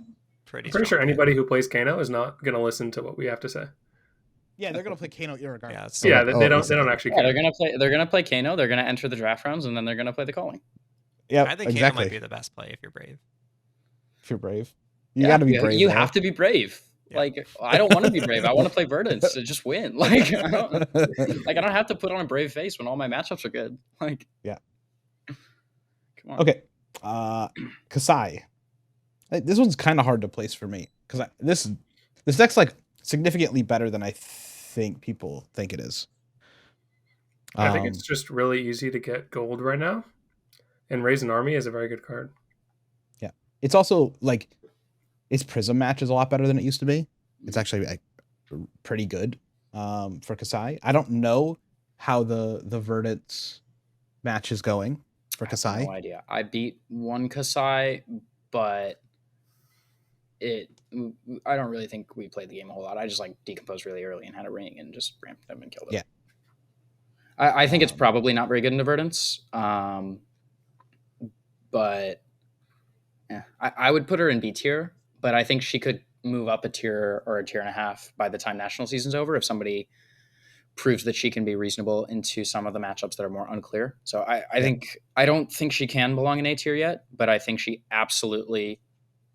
pretty. I'm pretty sure strong pick. anybody who plays Kano is not going to listen to what we have to say. Yeah, they're gonna play Kano irregardless. Yeah, it's- Yeah, they don't actually Yeah, care. they're gonna play Kano. They're gonna enter the draft rounds, and then they're gonna play the calling. Yeah, I think Kano exactly. might be the best play if you're brave. If you're brave, you got to be brave. You though. have to be brave. Yeah. Like I don't want to be brave. I want to play Verdance to just win. Like I don't have to put on a brave face when all my matchups are good. Like Yeah. Come on. Okay, Kasai. This one's kind of hard to place for me because this deck's like significantly better than I think people think it is. I think it's just really easy to get gold right now, and Raise an Army is a very good card. It's also like its Prism match is a lot better than it used to be. It's actually like pretty good for Kasai. I don't know how the Verdance match is going for Kasai. No idea. I beat one Kasai but I don't really think we played the game a whole lot. I just like decomposed really early and had a ring and just ramped them and killed it. Yeah. I think it's probably not very good into Verdance, but yeah, I would put her in B tier, but I think she could move up a tier or a tier and a half by the time national season's over if somebody proves that she can be reasonable into some of the matchups that are more unclear. So I don't think she can belong in A tier yet, but I think she absolutely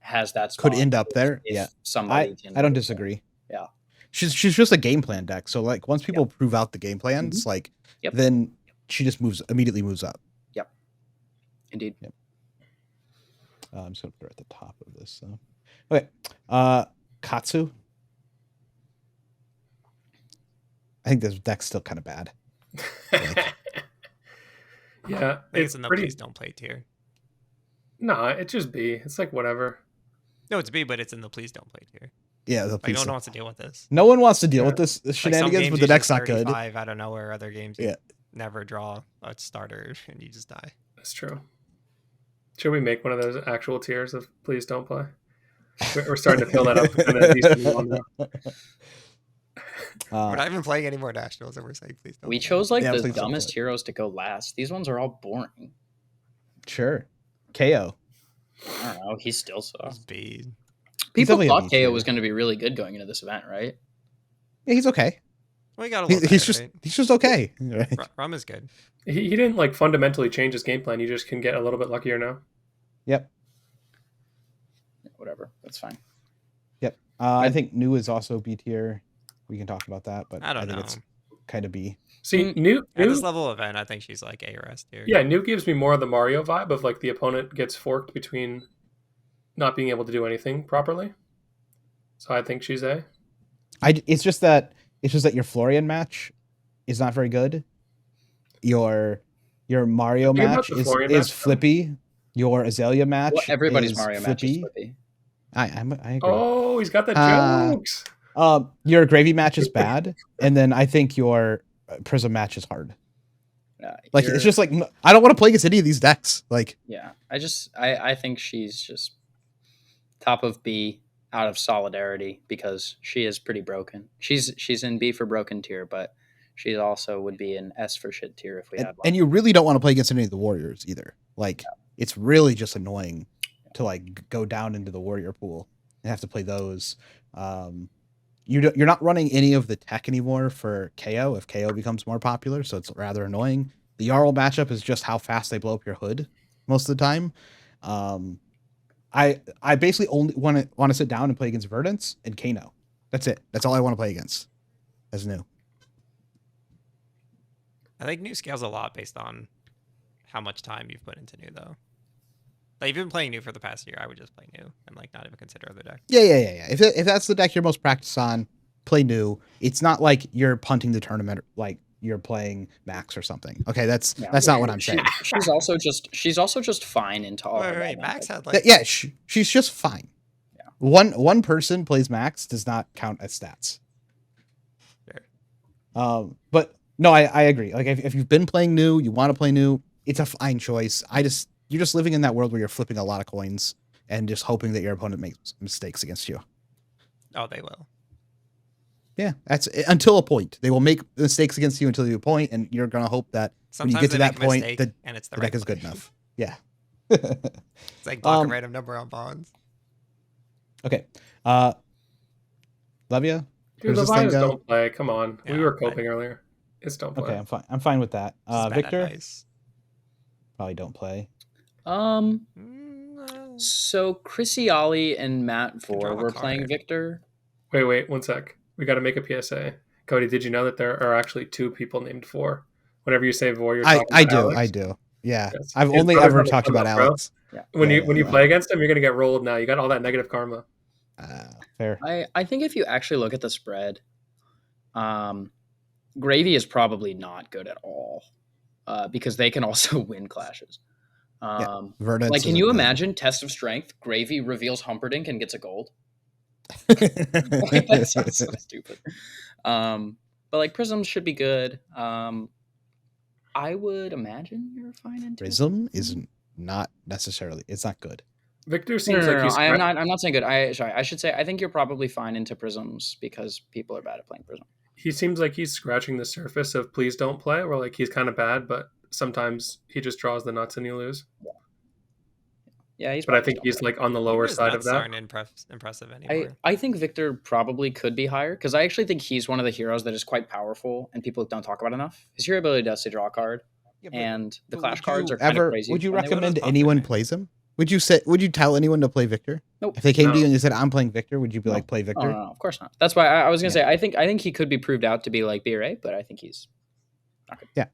has that spot. Could end up there. if Yeah. somebody can. I don't disagree. Yeah. She's just a game plan deck. So like once people prove out the game plans, like then she just immediately moves up. Yep. Indeed. Yep. I'm just gonna put her at the top of this. So. Okay. Katsu. I think this deck's still kind of bad. Like, yeah, I think it's in the please don't play tier. No, it's just B. It's like whatever. No, it's B, but it's in the please don't play tier. Yeah, like no one wants to deal with this. No one wants to deal with this shenanigans, but the deck's not good. Out of nowhere, other games you never draw a starter and you just die. That's true. Should we make one of those actual tiers of please don't play? We're starting to fill that up. We're not even playing any more nationals, and we're saying please don't. We chose like the dumbest heroes to go last. These ones are all boring. Sure. KO. I don't know. He's still soft. People thought KO was going to be really good going into this event, right? Yeah, he's okay. Well, he got a little better, he's just okay. Right? Rum is good. He didn't like fundamentally change his game plan. You just can get a little bit luckier now. Yep. Whatever. That's fine. Yep. I think New is also B tier. We can talk about that, but I don't know. It's kind of B. See, New at this level of event, I think she's like A or S tier. Yeah, New gives me more of the Mario vibe of like the opponent gets forked between not being able to do anything properly. So I think she's A. It's just that your Florian match is not very good. Your Mario match is flippy. Your Azalea match. Well, everybody's Mario match is flippy. I agree. Oh, he's got the jokes. Your Gravy match is bad, and then I think your Prism match is hard. Like it's just like I don't want to play against any of these decks. Like I think she's just top of B out of solidarity because she is pretty broken. She's in B for broken tier, but she also would be in S for shit tier if we had one. And you really don't want to play against any of the Warriors either. Like it's really just annoying to like go down into the Warrior pool and have to play those. You're not running any of the tech anymore for KO if KO becomes more popular, so it's rather annoying. The Jarl matchup is just how fast they blow up your hood most of the time. I basically only want to sit down and play against Verdance and Kano. That's it. That's all I want to play against as New. I think New scales a lot based on how much time you've put into New, though. Like, if you've been playing New for the past year, I would just play New and like not even consider other decks. Yeah. If that's the deck you're most practiced on, play New. It's not like you're punting the tournament like you're playing Max or something. Okay, that's not what I'm saying. She's also just fine into all. Wait, Max had like she's just fine. Yeah. One person plays Max does not count as stats. Sure. But no, I agree. Like if you've been playing New, you want to play New, it's a fine choice. You're just living in that world where you're flipping a lot of coins and just hoping that your opponent makes mistakes against you. Oh, they will. Yeah, that's until a point. They will make mistakes against you until you point, and you're gonna hope that sometimes when you get to that point, and it's the deck is good enough. Yeah. It's like block a random number on bonds. Okay. Levia? Dude, the Levias don't play. Come on. Yeah, we were coping earlier. It's don't play. Okay, I'm fine with that. Victor? Probably don't play. So Chrissy Ollie and Matt Vore were playing Victor. Wait, 1 sec. We got to make a PSA. Cody, did you know that there are actually 2 people named Vore? Whenever you say Vore, you're talking about Alex. I do. Yeah. Yes. I've only ever talked about Alex. Yeah. When you play against him, you're going to get rolled now. You got all that negative karma. Fair. I think if you actually look at the spread, Gravy is probably not good at all because they can also win clashes. Like, can you imagine Test of Strength? Gravy reveals Humperdinck and gets a gold. That sounds so stupid. But like Prism should be good. I would imagine you're fine in Prism is not necessarily. It's not good. Victor No, seems no, like no, he's. I'm not saying good. I should say I think you're probably fine into prisms because people are bad at playing prism. He seems like he's scratching the surface of please don't play, where like he's kind of bad, but sometimes he just draws the nuts and you lose. Yeah, he's But I probably think still he's good. like on the Even lower his side of nuts that. aren't impressive anymore. I think Victor probably could be higher because I actually think he's one of the heroes that is quite powerful and people don't talk about enough. His hero ability does to draw a card, Yeah, but and the But clash would cards you are kind of ever? crazy. Would you when they work. recommend Buffing anyone me. plays him? Would you say? Would you tell anyone to play Victor? Nope. If they came to you No. and you said, "I'm playing Victor," would you be No. like, "Play Oh, Victor"? no, of course not. That's why I was gonna Yeah. say I think he could be proved out to be like B or A, but I think he's not good.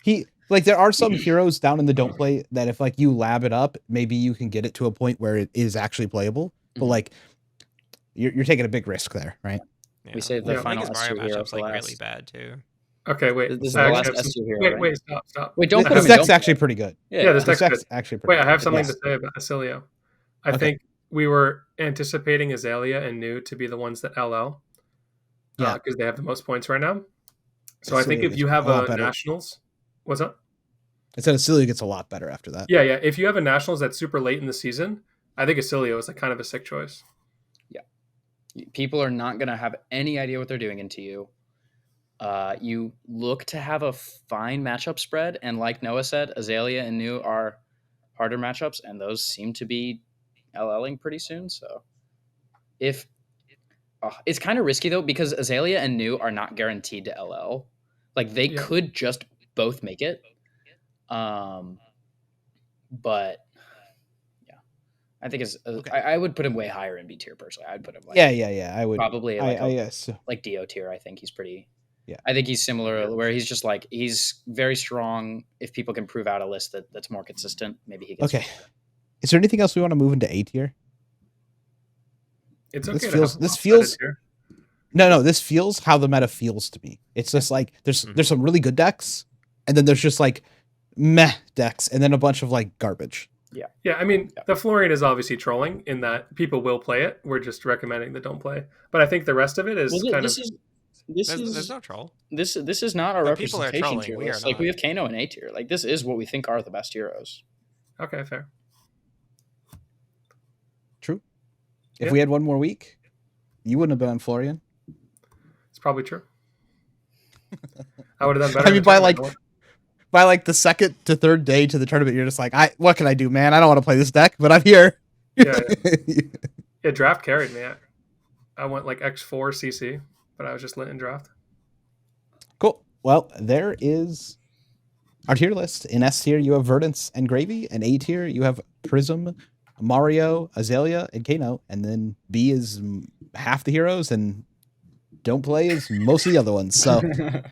He like there are some heroes down in the don't play that if like you lab it up, maybe you can get it to a point where it is actually playable. But Mhm. like you're taking a big risk there, right? Yeah. We saved the Yeah. I think final his S2 Mario hero matchup's for like last. really bad too. Okay, wait. This is I the actually last have some- S2 hero, Wait, right? wait, stop. Wait, don't Yeah, put This him in deck's don't actually play. pretty good. Yeah, this This deck's deck's good. actually pretty Wait, I good. have something Yes. to say about Acilio. I Okay. think we were anticipating Azalea and New to be the ones that LL. Yeah. Because they have the most points right now. So I think Acilio if gets you a have lot a better. Nationals, what's up? I said Acilio gets a lot better after that. Yeah. If you have a Nationals that's super late in the season, I think Acilio is like kind of a sick choice. People are not gonna have any idea what they're doing into you. You look to have a fine matchup spread, and like Noah said, Azalea and New are harder matchups, and those seem to be LLing pretty soon. So, if it's kind of risky though, because Azalea and New are not guaranteed to LL. Like they Yeah. could just both make it, but yeah, I think it's. Okay. I would put him way higher in B tier personally. I'd put him like Yeah. I would probably like I guess. like DO tier. I think he's pretty. Yeah. I think he's similar where he's just like he's very strong. If people can prove out a list that's more consistent, maybe he gets. Okay. Is there anything else we want to move into A tier? It's This okay. feels- to have this a feels- here. No, this feels how the meta feels to me. It's just like there's some really good decks, and then there's just like meh decks, and then a bunch of like garbage. Yeah, I mean, the Florian is obviously trolling in that people will play it. We're just recommending that don't play. But I think the rest of it is kind of. There's no troll. This is not our But people are representation trolling, tier we are list. Like we not. have Kano and A tier. Like this is what we think are the best heroes. Okay, fair. True. If Yeah. we had one more week, you wouldn't have been on Florian. It's probably true. I would have done better. I in mean, the tournament. by like the second to third day to the tournament, you're just like, what can I do, man? I don't want to play this deck, but I'm here. Yeah. Yeah, draft carried me. I went like X4 CC, but I was just lit in draft. Cool. Well, there is our tier list. In S tier, you have Verdance and Gravy. In A tier, you have Prism, Mario, Azalea, and Kano. And then B is half the heroes, and don't play is most of the other ones. So,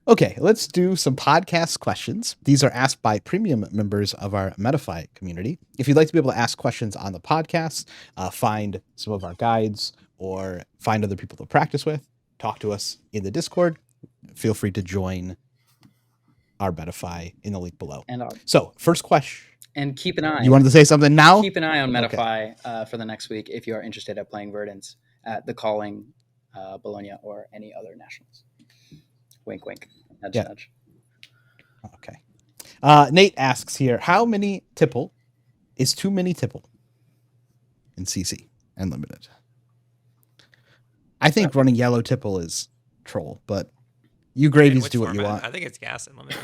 okay, let's do some podcast questions. These are asked by premium members of our Metafy community. If you'd like to be able to ask questions on the podcast, find some of our guides, or find other people to practice with, talk to us in the Discord, feel free to join our Metafy in the link below. So, first question. And keep an eye. You wanted to say something now? Keep an eye on Metafy for the next week if you are interested in playing Verdance at the Calling, Bologna, or any other nationals. Wink, wink. Nudge, nudge. Okay. Nate asks here, how many tipple is too many tipple in CC and limited? I think running yellow tipple is troll, but you gravies do what you want. I think it's gas and limited.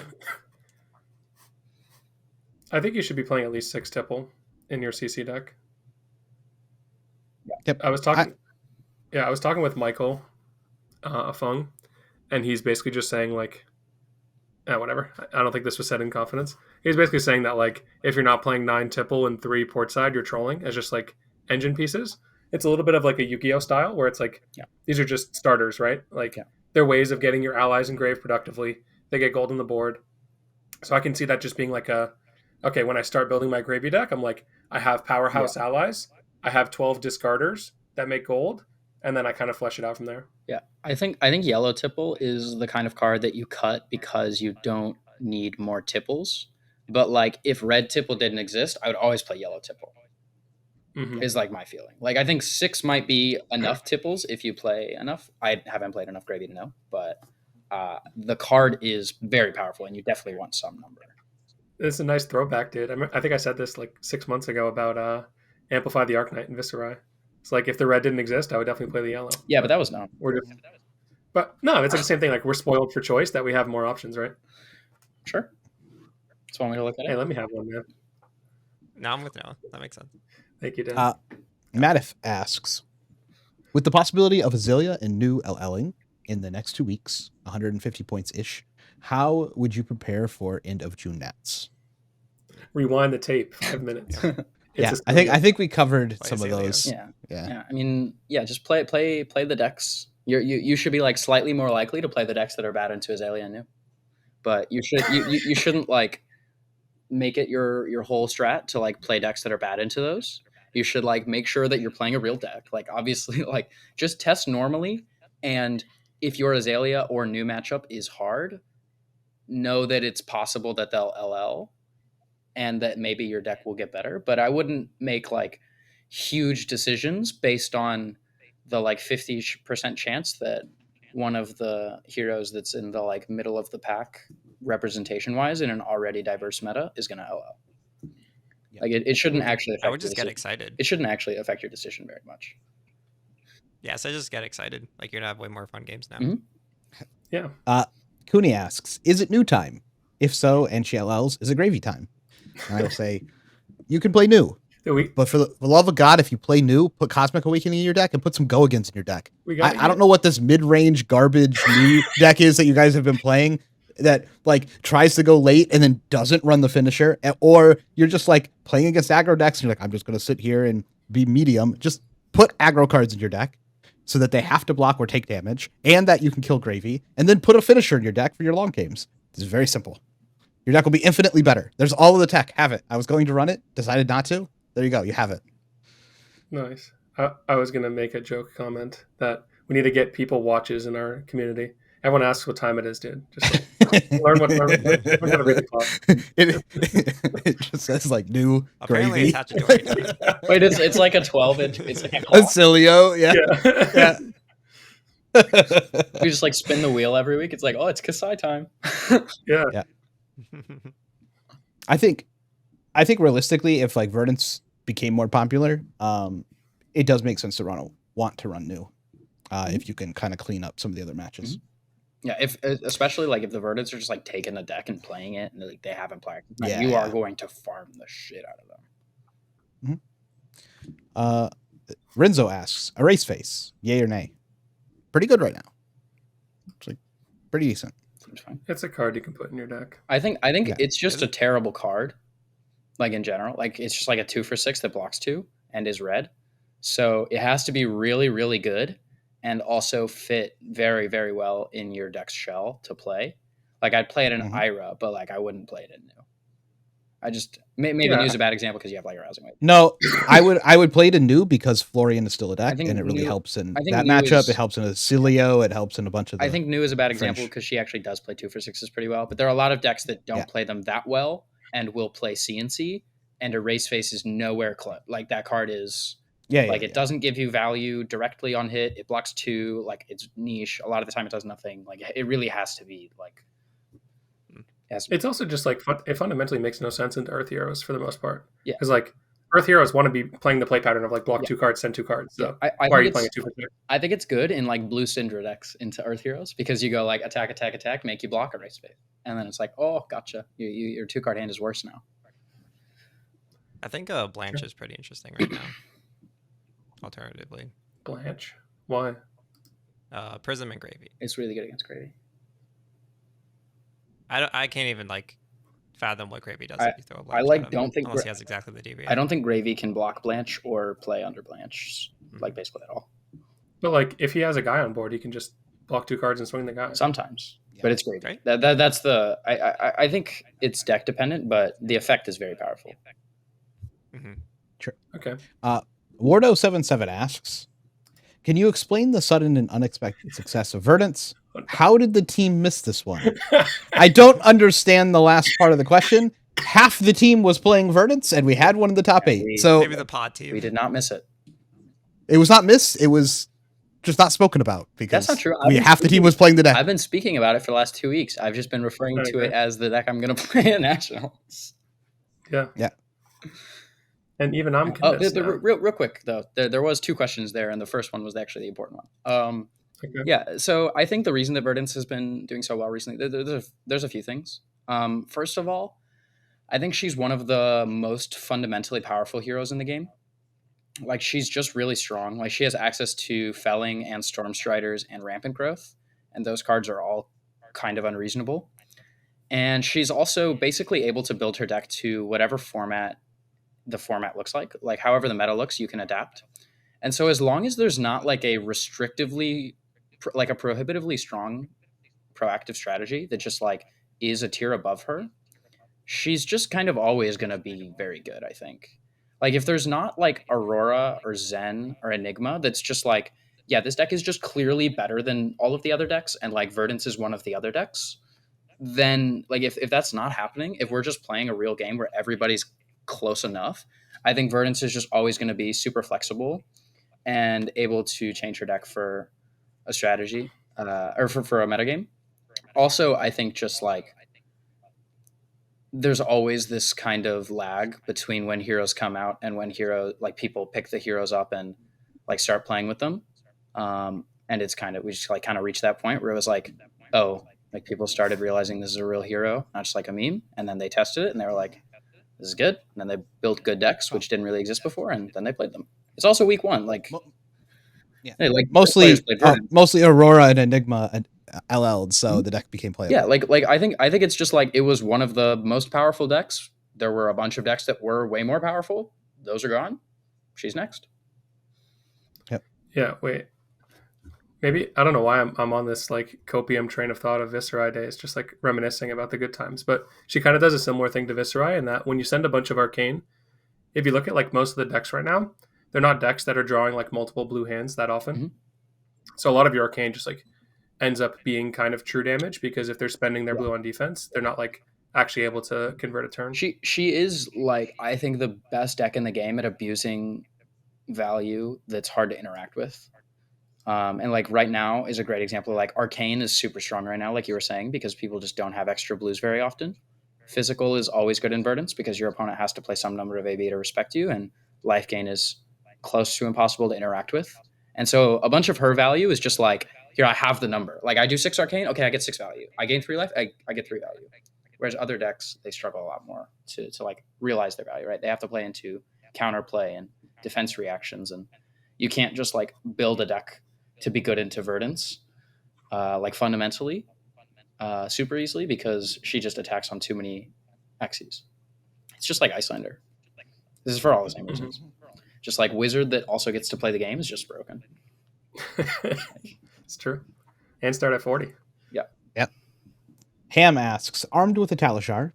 I think you should be playing at least 6 tipple in your CC deck. Yep. I was talking with Michael Fung, and he's basically just saying like, whatever. I don't think this was said in confidence. He's basically saying that like if you're not playing 9 tipple and 3 port side, you're trolling as just like engine pieces. It's a little bit of like a Yu-Gi-Oh style where it's like these are just starters, right? Like they're ways of getting your allies engraved productively. They get gold on the board. So I can see that just being like okay, when I start building my gravy deck, I'm like, I have powerhouse allies. I have 12 discarders that make gold, and then I kind of flesh it out from there. Yeah, I think yellow tipple is the kind of card that you cut because you don't need more tipples. But like if red tipple didn't exist, I would always play yellow tipple. Mm-hmm. Is like my feeling. Like I think 6 might be enough tipples if you play enough. I haven't played enough gravy to know, but the card is very powerful, and you definitely want some number. It's a nice throwback, dude. I think I said this like 6 months ago about amplify the Arcanite in Viserai. It's like if the red didn't exist, I would definitely play the yellow. Yeah, but that was known. We're just, but no, it's like the same thing. Like we're spoiled for choice that we have more options, right? Sure. That's one way to look at Hey, it. let me have one, man. No, I'm with Noah. That makes sense. Thank you, Dan. Matif asks, with the possibility of Azalea and new LLing in the next 2 weeks, 150 points ish, how would you prepare for end of June Nats? Rewind the tape 5 minutes. Yeah, It's I think we covered Play some of Azalea. those. Yeah. I mean, yeah, just play the decks. You should be like slightly more likely to play the decks that are bad into Azalea and new, but you shouldn't like make it your whole strat to like play decks that are bad into those. You should like make sure that you're playing a real deck. Like obviously, like just test normally, and if your Azalea or new matchup is hard, know that it's possible that they'll LL and that maybe your deck will get better. But I wouldn't make like huge decisions based on the like 50% chance that one of the heroes that's in the like middle of the pack representation wise in an already diverse meta is going to LL. Yeah. Like it shouldn't actually affect I would just your get decision. excited. It shouldn't actually affect your decision very much. Yeah, so just get excited. Like you're gonna have way more fun games now. Mhm. Yeah. Cooney asks, is it new time? If so, and she LLs, is it gravy time? And I will say, you can play new. But for the love of God, if you play new, put Cosmic Awakening in your deck and put some Go-Agans in your deck. I don't know what this mid-range garbage new deck is that you guys have been playing that like tries to go late and then doesn't run the finisher. Or you're just like playing against aggro decks and you're like, I'm just going to sit here and be medium. Just put aggro cards in your deck so that they have to block or take damage and that you can kill gravy. And then put a finisher in your deck for your long games. This is very simple. Your deck will be infinitely better. There's all of the tech. Have it. I was going to run it, decided not to. There you go. You have it. Nice. I was going to make a joke comment that we need to get people watches in our community. Everyone asks what time it is, dude. Just like, learn what time it is. It just says like new Apparently gravy. it's statutory time. Wait, it's like a 12-inch. It's like a Acilio, yeah. We just like spin the wheel every week. It's like, oh, it's Kasai time. Yeah. I think realistically, if like Verdance became more popular, it does make sense to want to run new. If you can kind of clean up some of the other matches. Yeah, especially like if the Verdants are just like taking the deck and playing it, and like they haven't played, Yeah, you are going to farm the shit out of them. Renzo asks, Erase Face, yay or nay? Pretty good right now. It's like pretty decent. Seems fine. It's a card you can put in your deck. I think Yeah. it's just a terrible card. Like in general, like it's just like a 2-for-6 that blocks 2 and is red. So it has to be really, really good and also fit very, very well in your deck's shell to play. Like I'd play it in Ira, but like I wouldn't play it in new. I just maybe New's a bad example because you have like a rousing weight. No, I would play it in new because Florian is still a deck, and it really new- helps in I think that new matchup. is- It helps in a Cilio. It helps in a bunch of. I think New is a bad example French. because she actually does play 2-for-6s pretty well. But there are a lot of decks that don't Yeah. play them that well and will play CNC. And Erase Face is nowhere close. Like that card is it doesn't give you value directly on hit. It blocks 2. Like it's niche. A lot of the time it does nothing. Like it really has to be like. It's also just like it fundamentally makes no sense into Earth Heroes for the most part. Yeah. Because like Earth Heroes want to be playing the play pattern of like block 2 cards, send 2 cards. So I why are you think playing it's- a 2-for-6? I think it's good in like blue Syndra decks into Earth Heroes because you go like attack, attack, attack, make you block Erase Face, and then it's like, oh, gotcha. Your 2-card hand is worse now. I think Blanche is pretty interesting right now. Alternatively, Blanche. Why? Prism and Gravy. It's really good against Gravy. I can't even like fathom what Gravy does I- if you throw a Blanche. like at him, don't think unless Gra- he has exactly the DV. I don't think Gravy can block Blanche or play under Blanche, like basically at all. But like if he has a guy on board, he can just block 2 cards and swing the guy. Sometimes, Yeah. but it's Gravy. Right. That's the. I think it's deck dependent, but the effect is very powerful. Okay. Wardo77 asks, can you explain the sudden and unexpected success of Verdance? How did the team miss this one? I don't understand the last part of the question. Half the team was playing Verdance, and we had one in the top 8. So Maybe the pod team. We did not miss it. it was not missed. It was just not spoken about because That's not true. half the team was playing the deck. I've been speaking about it for the last 2 weeks. I've just been referring to it as the deck I'm going to play at Nationals. Yeah. And even I'm Oh, convinced now. real quick though, there was 2 questions there, and the first one was actually the important one. Okay. Yeah, so I think the reason that Verdance has been doing so well recently, there's a few things. First of all, I think she's one of the most fundamentally powerful heroes in the game. Like, she's just really strong. Like, she has access to Felling and Storm Striders and Rampant Growth, and those cards are all kind of unreasonable. And she's also basically able to build her deck to whatever format the format looks like however the meta looks, you can adapt. And so as long as there's not like a like a prohibitively strong proactive strategy that just like is a tier above her, she's just kind of always going to be very good, I think. Like, if there's not like Aurora or Zen or Enigma that's just like, yeah, this deck is just clearly better than all of the other decks, and like Verdance is one of the other decks, then like if that's not happening, if we're just playing a real game where everybody's close enough, I think Verdance is just always going to be super flexible and able to change her deck for a strategy, or for a metagame. Also, I think just like there's always this kind of lag between when heroes come out and when people pick the heroes up and like start playing with them. And it's kind of, we just like kind of reached that point where it was like, oh, like people started realizing this is a real hero, not just like a meme. And then they tested it and they were like, this is good. And then they built good decks, which didn't really exist before. And then they played them. It's also week 1. Like, yeah, hey, like mostly Aurora and Enigma LL'd, so the deck became playable. Yeah, like I think it's just like it was one of the most powerful decks. There were a bunch of decks that were way more powerful. Those are gone. She's next. Yep. Yeah, wait. Maybe I don't know why I'm on this like copium train of thought of Viserai days, just like reminiscing about the good times. But she kind of does a similar thing to Viserai in that when you send a bunch of arcane, if you look at like most of the decks right now, they're not decks that are drawing like multiple blue hands that often. Mm-hmm. So a lot of your arcane just like ends up being kind of true damage because if they're spending their blue on defense, they're not like actually able to convert a turn. She is like, I think, the best deck in the game at abusing value that's hard to interact with. And like right now is a great example. Like Arcane is super strong right now, like you were saying, because people just don't have extra blues very often. Physical is always good in Verdance because your opponent has to play some number of AB to respect you, and life gain is close to impossible to interact with. And so a bunch of her value is just like, here, I have the number. Like, I do 6 arcane, okay, I get 6 value. I gain 3 life, I get 3 value. Whereas other decks, they struggle a lot more to like realize their value, right? They have to play into counterplay and defense reactions, and you can't just like build a deck to be good into Verdance, like fundamentally, super easily, because she just attacks on too many axes. It's just like Icelander. This is for all the same reasons. Just like Wizard that also gets to play the game is just broken. It's true. And start at 40. Yep. Ham asks, armed with a Talishar,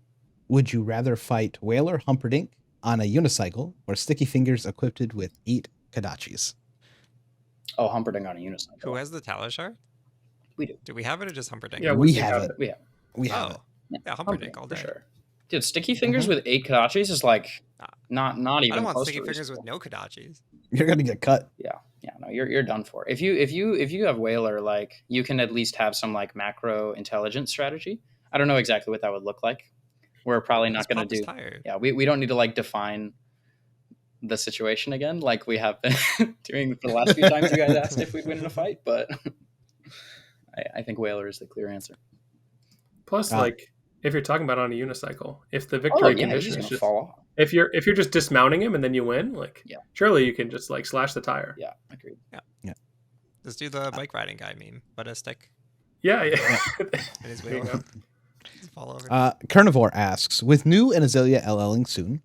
would you rather fight Whaler Humperdinck on a unicycle or Sticky Fingers equipped with 8 Kadachis? Oh, Humperdinck on a unicycle. Who has the Talishar? We do. Do we have it or just Humperdinck? Yeah, we have it. We have. We have it. Yeah, Humperdinck all day. For sure. Dude, Sticky Fingers with 8 Kadachis is like not even I don't want close Sticky to Fingers reasonable. with no Kadachis. You're gonna get cut. Yeah, no, you're done for. If you have Whaler, like you can at least have some like macro intelligence strategy. I don't know exactly what that would look like. We're probably not going to do. Tired. Yeah, we don't need to like define the situation again, like we have been doing for the last few times you guys asked if we'd win in a fight. But I think Whaler is the clear answer. Plus, like if you're talking about on a unicycle, if the victory condition is just fall off. If you're just dismounting him and then you win, like surely you can just like slash the tire. Yeah, agreed. Yeah. Just do the bike riding guy meme, but a stick. Yeah. And his wheel. Fall over. Carnivore asks, with New and Azalea LLing soon,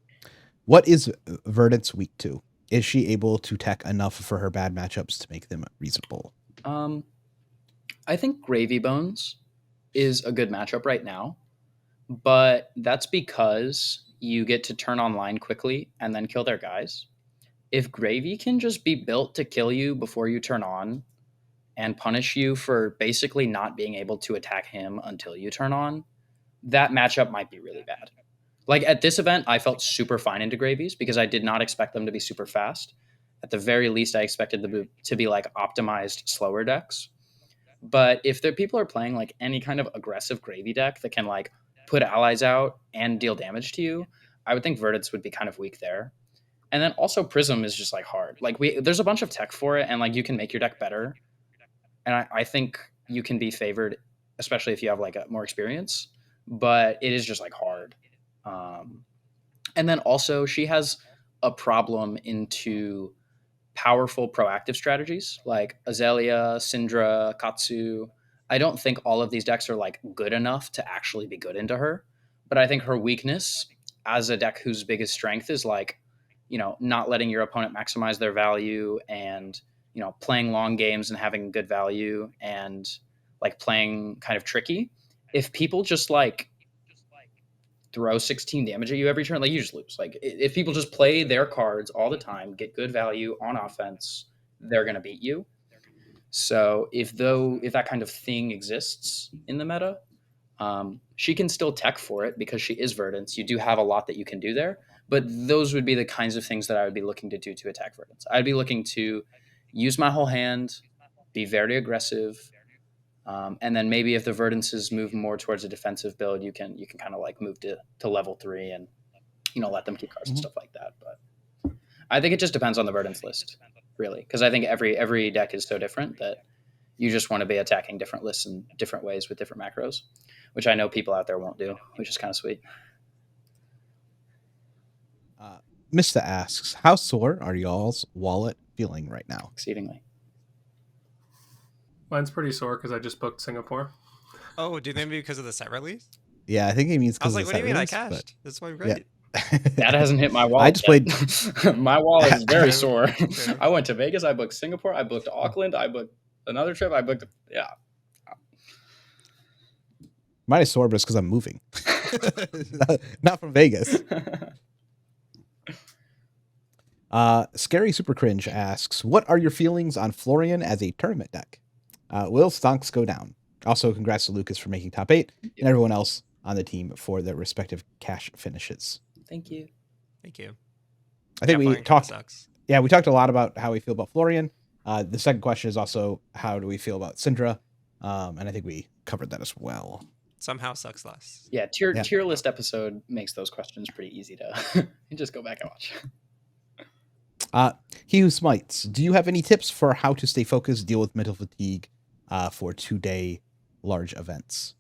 what is Verdance weak to? Is she able to tech enough for her bad matchups to make them reasonable? I think Gravy Bones is a good matchup right now, but that's because you get to turn online quickly and then kill their guys. If Gravy can just be built to kill you before you turn on and punish you for basically not being able to attack him until you turn on, that matchup might be really bad. Like at this event, I felt super fine into Gravies because I did not expect them to be super fast. At the very least, I expected them to be like optimized slower decks. But if people are playing like any kind of aggressive Gravy deck that can like put allies out and deal damage to you, I would think Verdance would be kind of weak there. And then also Prism is just like hard. Like there's a bunch of tech for it, and like you can make your deck better. And I think you can be favored, especially if you have like a more experience. But it is just like hard. And then also she has a problem into powerful proactive strategies like Azalea, Syndra, Katsu. I don't think all of these decks are like good enough to actually be good into her, but I think her weakness as a deck whose biggest strength is like, not letting your opponent maximize their value and, playing long games and having good value and like playing kind of tricky. If people just like throw 16 damage at you every turn, like you just lose. Like if people just play their cards all the time, get good value on offense, they're going to beat you. So if that kind of thing exists in the meta, she can still tech for it because she is Verdance. You do have a lot that you can do there, but those would be the kinds of things that I would be looking to do to attack Verdance. I'd be looking to use my whole hand, be very aggressive, and then maybe if the Verdances move more towards a defensive build, you can kind of like move to level 3 and let them keep cards and stuff like that. But I think it just depends on the Verdance list, really, because I think every deck is so different that you just want to be attacking different lists in different ways with different macros, which I know people out there won't do, which is kind of sweet. Mista asks, how sore are y'all's wallet feeling right now? Exceedingly. Mine's pretty sore because I just booked Singapore. Oh, do you think because of the set release? Yeah, I think he means I was because like, of what the do you mean I release, cashed? That's why great. That hasn't hit my wallet. I just yet. played. My wallet is very sore. True. I went to Vegas. I booked Singapore. I booked Auckland. I booked another trip. I booked. Yeah. Mine is sore, but it's because I'm moving. Not from Vegas. Scary Super Cringe asks, what are your feelings on Florian as a tournament deck? Will stonks go down? Also, congrats to Lucas for making top 8 and everyone else on the team for their respective cash finishes. Thank you. Thank you. I think we talked. Sucks. Yeah, we talked a lot about how we feel about Florian. The second question is also how do we feel about Syndra, and I think we covered that as well. Somehow sucks less. Yeah, tier list episode makes those questions pretty easy to you just go back and watch. He Who Smites, do you have any tips for how to stay focused, deal with mental fatigue for 2-day large events?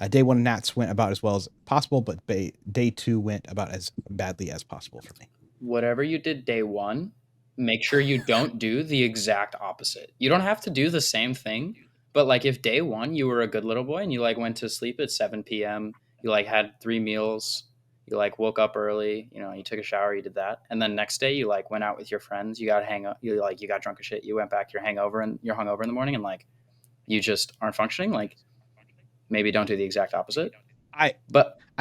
Day 1 Nats went about as well as possible, but day 2 went about as badly as possible for me. Whatever you did day 1, make sure you don't do the exact opposite. You don't have to do the same thing, but like if day 1 you were a good little boy and you like went to sleep at 7 p.m., you like had 3 meals, you like woke up early, you took a shower, you did that, and then next day you like went out with your friends, you got drunk as shit, you went back, you're hungover in the morning, and like you just aren't functioning. Like maybe don't do the exact opposite. I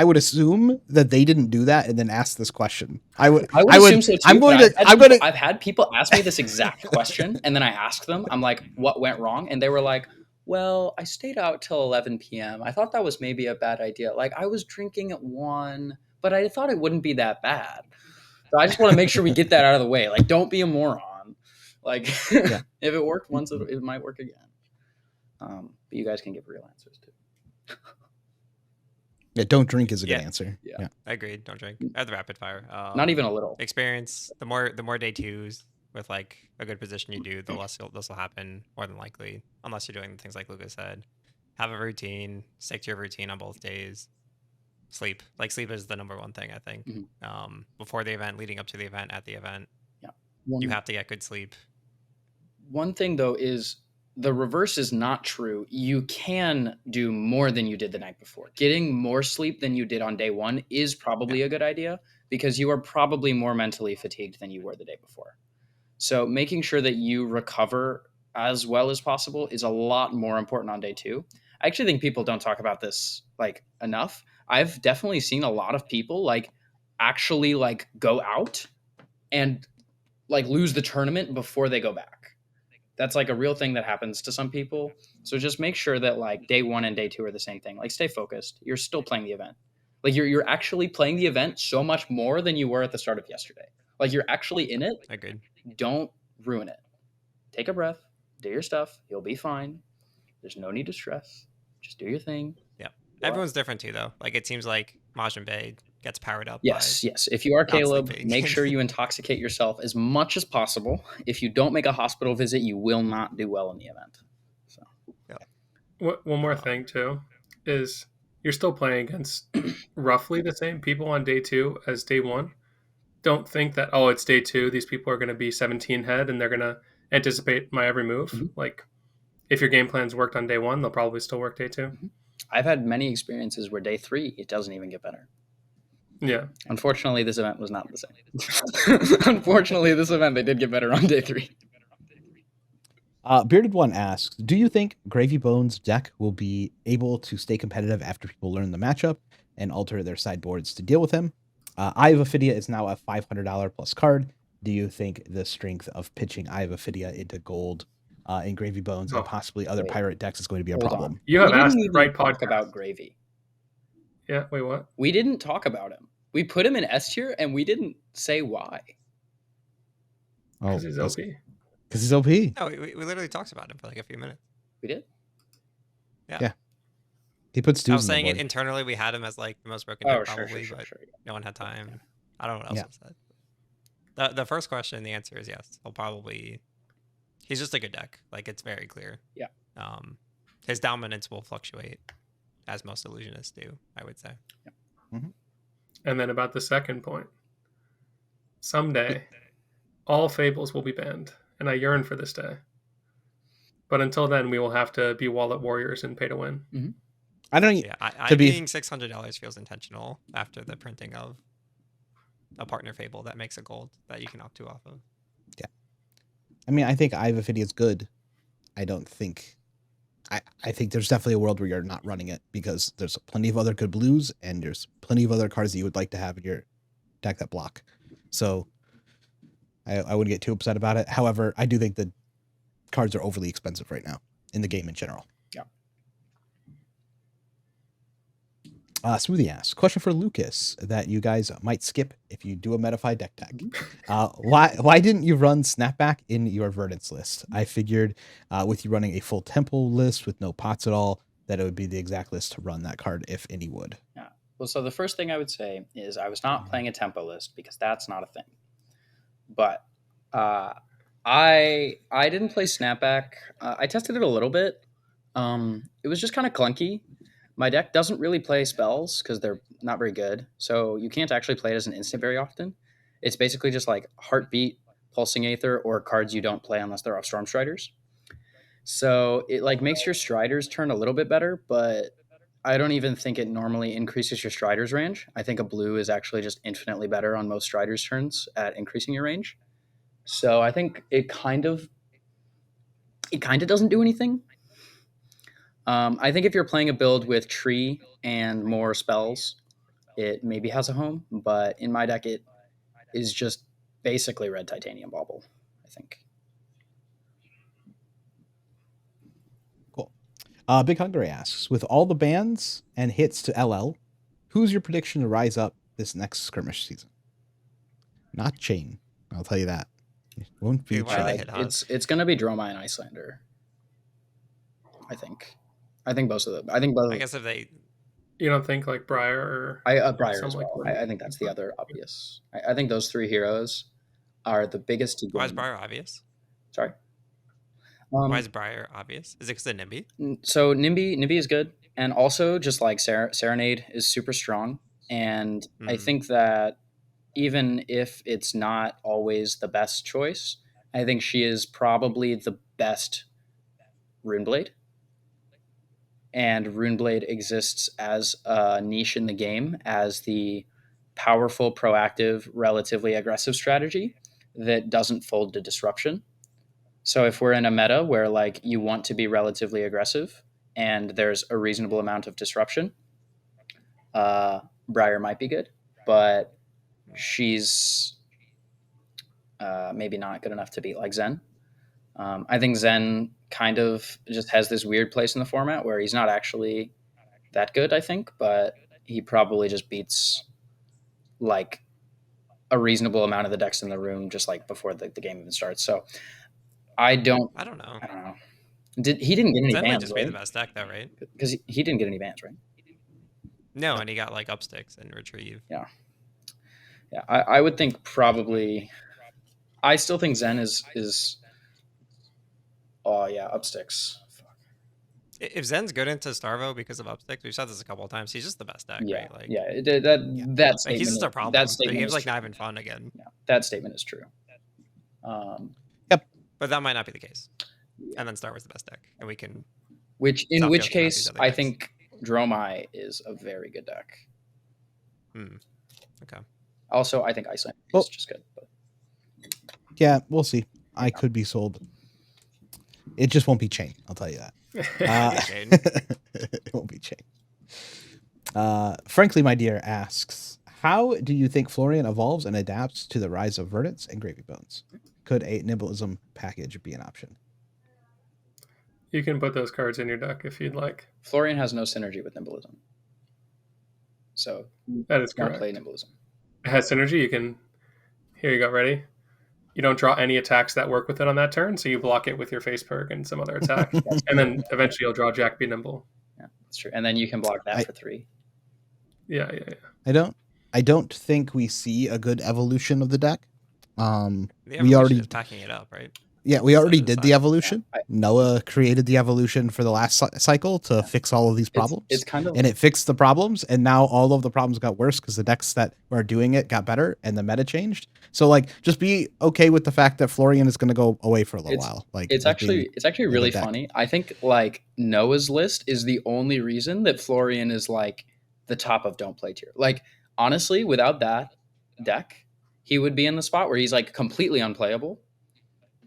would assume that they didn't do that and then ask this question. I would assume so too. I've had people ask me this exact question, and then I asked them, I'm like, what went wrong? And they were like, well, I stayed out till 11 p.m. I thought that was maybe a bad idea. Like I was drinking at 1, but I thought it wouldn't be that bad. So I just want to make sure we get that out of the way. Like, don't be a moron. Like, if it worked once, it might work again. But you guys can give real answers too. Yeah, don't drink is a good answer. Yeah, I agreed. Don't drink. At the rapid fire. Not even a little. Experience. The more day 2s with like a good position you do, the less this will happen more than likely, unless you're doing things like Lucas said. Have a routine. Stick to your routine on both days. Sleep. Like sleep is the number one thing, I think. Mm-hmm. Before the event, leading up to the event, at the event. Yeah. You have to get good sleep. One thing though is the reverse is not true. You can do more than you did the night before. Getting more sleep than you did on day 1 is probably a good idea because you are probably more mentally fatigued than you were the day before. So making sure that you recover as well as possible is a lot more important on day 2. I actually think people don't talk about this like enough. I've definitely seen a lot of people like actually like go out and like lose the tournament before they go back. That's like a real thing that happens to some people. So just make sure that like day 1 and day 2 are the same thing. Like stay focused. You're still playing the event. Like you're actually playing the event so much more than you were at the start of yesterday. Like you're actually in it. Agreed. Don't ruin it. Take a breath. Do your stuff. You'll be fine. There's no need to stress. Just do your thing. Yeah. Everyone's different too, though. Like it seems like Majin Bay gets powered up. Yes. If you are Caleb, sleeping. make sure you intoxicate yourself as much as possible. If you don't make a hospital visit, you will not do well in the event. So, One more thing too is you're still playing against roughly the same people on day 2 as day 1. Don't think that, oh, it's day 2, these people are going to be 17 head and they're going to anticipate my every move. Mhm. Like, if your game plans worked on day 1, they'll probably still work day 2. I've had many experiences where day 3 it doesn't even get better. Yeah. Unfortunately, this event was not the same. Unfortunately, this event they did get better on day 3. Bearded One asks, do you think Gravy Bones deck will be able to stay competitive after people learn the matchup and alter their sideboards to deal with him? Eye of Ophidia is now a $500 plus card. Do you think the strength of pitching Eye of Ophidia into gold in Gravy Bones and possibly other pirate decks is going to be a problem? You have asked the even right talk podcast. about Gravy. Yeah, wait, what? We didn't talk about him. We put him in S tier and we didn't say why. Because he's OP. Because he's OP. No, we literally talked about him for like a few minutes. We did? Yeah. He puts I was saying it internally. We had him as like the most broken deck probably, but no one had time. I don't know what else was said. The first question, the answer is yes. He's just a good deck. Like, it's very clear. Yeah. His dominance will fluctuate, as most illusionists do, I would say. Yeah. Mm-hmm. And then about the second point. Someday, all fables will be banned, and I yearn for this day. But until then, we will have to be wallet warriors and pay to win. Mm-hmm. I don't. Yeah, being $600 feels intentional after the printing of a partner fable that makes a gold that you can opt to off of. Yeah, I mean, I think Eye of Ophidia is good. I don't think. I think there's definitely a world where you're not running it because there's plenty of other good blues and there's plenty of other cards that you would like to have in your deck that block. So I wouldn't get too upset about it. However, I do think the cards are overly expensive right now in the game in general. Yeah. Smoothie asks, question for Lucas that you guys might skip if you do a Metafy deck tag. Why didn't you run Snapback in your Verdance list? I figured with you running a full Temple list with no pots at all, that it would be the exact list to run that card if any would. Yeah. Well, so the first thing I would say is I was not playing a tempo list because that's not a thing. But I didn't play Snapback. I tested it a little bit. It was just kind of clunky. My deck doesn't really play spells because they're not very good. So you can't actually play it as an instant very often. It's basically just like Heartbeat, Pulsing Aether, or cards you don't play unless they're off Storm Striders. So it like makes your Striders turn a little bit better, but I don't even think it normally increases your Striders range. I think a blue is actually just infinitely better on most Striders turns at increasing your range. So I think it kind of doesn't do anything. I think if you're playing a build with tree and more spells, it maybe has a home. But in my deck, it is just basically red titanium bauble, I think. Cool. Big Hungry asks, with all the bans and hits to LL, who's your prediction to rise up this next skirmish season? Not Chain, I'll tell you that. It won't be Chain. It's going to be Dromai and Icelander, I think. I think both. I guess if they... You don't think like Briar or... Briar as well. I think that's the other obvious. I think those three heroes are the biggest to Why is Briar obvious? Sorry? Why is Briar obvious? Is it because of NIMBY? So NIMBY is good. And also just like Serenade is super strong. And I think that even if it's not always the best choice, I think she is probably the best Runeblade. And Runeblade exists as a niche in the game as the powerful, proactive, relatively aggressive strategy that doesn't fold to disruption. So if we're in a meta where like you want to be relatively aggressive and there's a reasonable amount of disruption, Briar might be good, but she's maybe not good enough to beat like Zen. I think Zen kind of just has this weird place in the format where he's not actually that good, I think, but he probably just beats like a reasonable amount of the decks in the room just like before the game even starts. So I don't know. He didn't get any Zen bans, might just be the best deck though, right? Because he didn't get any bans, right? No, and he got like up sticks and retrieve. Yeah, I would think probably. I still think Zen is. Oh yeah, up sticks. If Zen's good into Starvo because of up sticks, we've said this a couple of times. He's just the best deck, Yeah, right? Like, yeah. That like he's just statement. a problem. That The statement game's is like true. not even fun again. Yeah, that statement is true. But that might not be the case. And then Star Wars the best deck, and we can. In Stop which joking about these case, other I decks. think Dromai is a very good deck. Okay. Also, I think Iceland Well- is just good. But Yeah, we'll see. I could be sold. It just won't be chain. I'll tell you that. Chain. It won't be chain. Frankly, my dear asks, how do you think Florian evolves and adapts to the rise of Verdants and Gravy Bones? Could a Nimblism package be an option? You can put those cards in your deck if you'd like. Florian has no synergy with Nimblism. So That is don't correct. play Nimblism. It has synergy. You can. Here you go. Ready? You don't draw any attacks that work with it on that turn, so you block it with your face perk and some other attack, and then eventually you'll draw Jack Be Nimble. Yeah, that's true. And then you can block that for 3. Yeah. I don't think we see a good evolution of the deck. The We evolution already is packing it up, right? Yeah, we already to the did the side. evolution. Noah created the evolution for the last cycle to fix all of these problems. It's kind of and it fixed the problems, and now all of the problems got worse because the decks that were doing it got better and the meta changed. So like, just be okay with the fact that Florian is going to go away for a little while. Like, it's as actually being really a deck. funny. I think like Noah's list is the only reason that Florian is like the top of don't play tier. Like honestly, without that deck, he would be in the spot where he's like completely unplayable.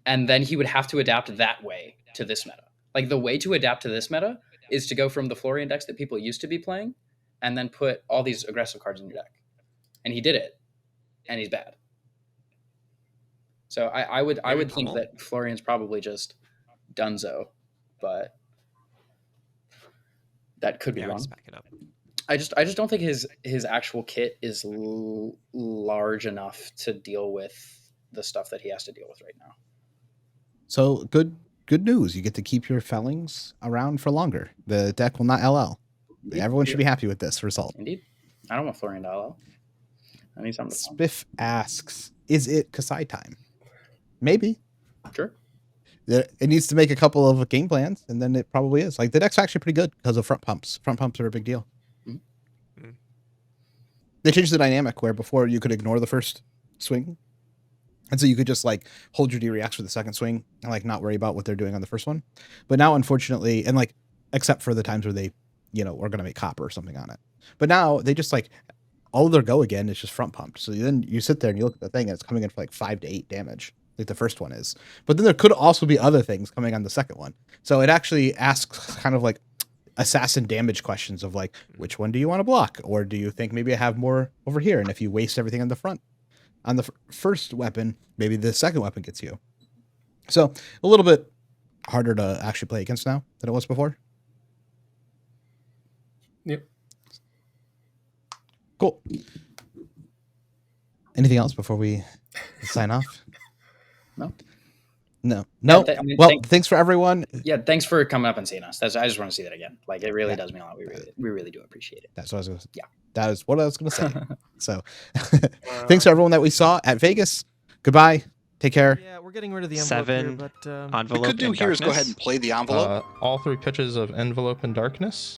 And then he would have to adapt that way to this meta. Like the way to adapt to this meta is to go from the Florian decks that people used to be playing and then put all these aggressive cards in your deck. And he did it. And he's bad. So I would think pummel? that Florian's probably just Dunzo, but that could be Yeah, wrong. just pack it up. I just don't think his actual kit is large enough to deal with the stuff that he has to deal with right now. So good news. You get to keep your Fellings around for longer. The deck will not LL. Everyone should be happy with this result. Indeed. I don't want Florian to LL. I need something to Spiff asks, is it Kasai time? Maybe. Sure. It needs to make a couple of game plans, and then it probably is. Like, the deck's actually pretty good because of front pumps. Front pumps are a big deal. Mm-hmm. They changed the dynamic where before you could ignore the first swing. And so you could just like hold your D-reacts for the second swing and like not worry about what they're doing on the first one. But now, unfortunately, and like, except for the times where they, are going to make copper or something on it. But now they just like, all of their go again is just front pumped. So then you sit there and you look at the thing and it's coming in for like 5 to 8 damage. Like the first one is. But then there could also be other things coming on the second one. So it actually asks kind of like assassin damage questions of like, which one do you want to block? Or do you think maybe I have more over here? And if you waste everything on the front, on the first weapon, maybe the second weapon gets you. So a little bit harder to actually play against now than it was before. Yep. Cool. Anything else before we sign off? No. Thanks for everyone. Yeah, thanks for coming up and seeing us. I just want to see that again. Like it really does mean a lot. We really do appreciate it. That's what I was going to say. Yeah. That is what I was going to say. So thanks to everyone that we saw at Vegas. Goodbye. Take care. Yeah, we're getting rid of the envelope 7 here, but envelope. What we could do in here is go ahead darkness. and play the envelope. All 3 pitches of envelope and darkness.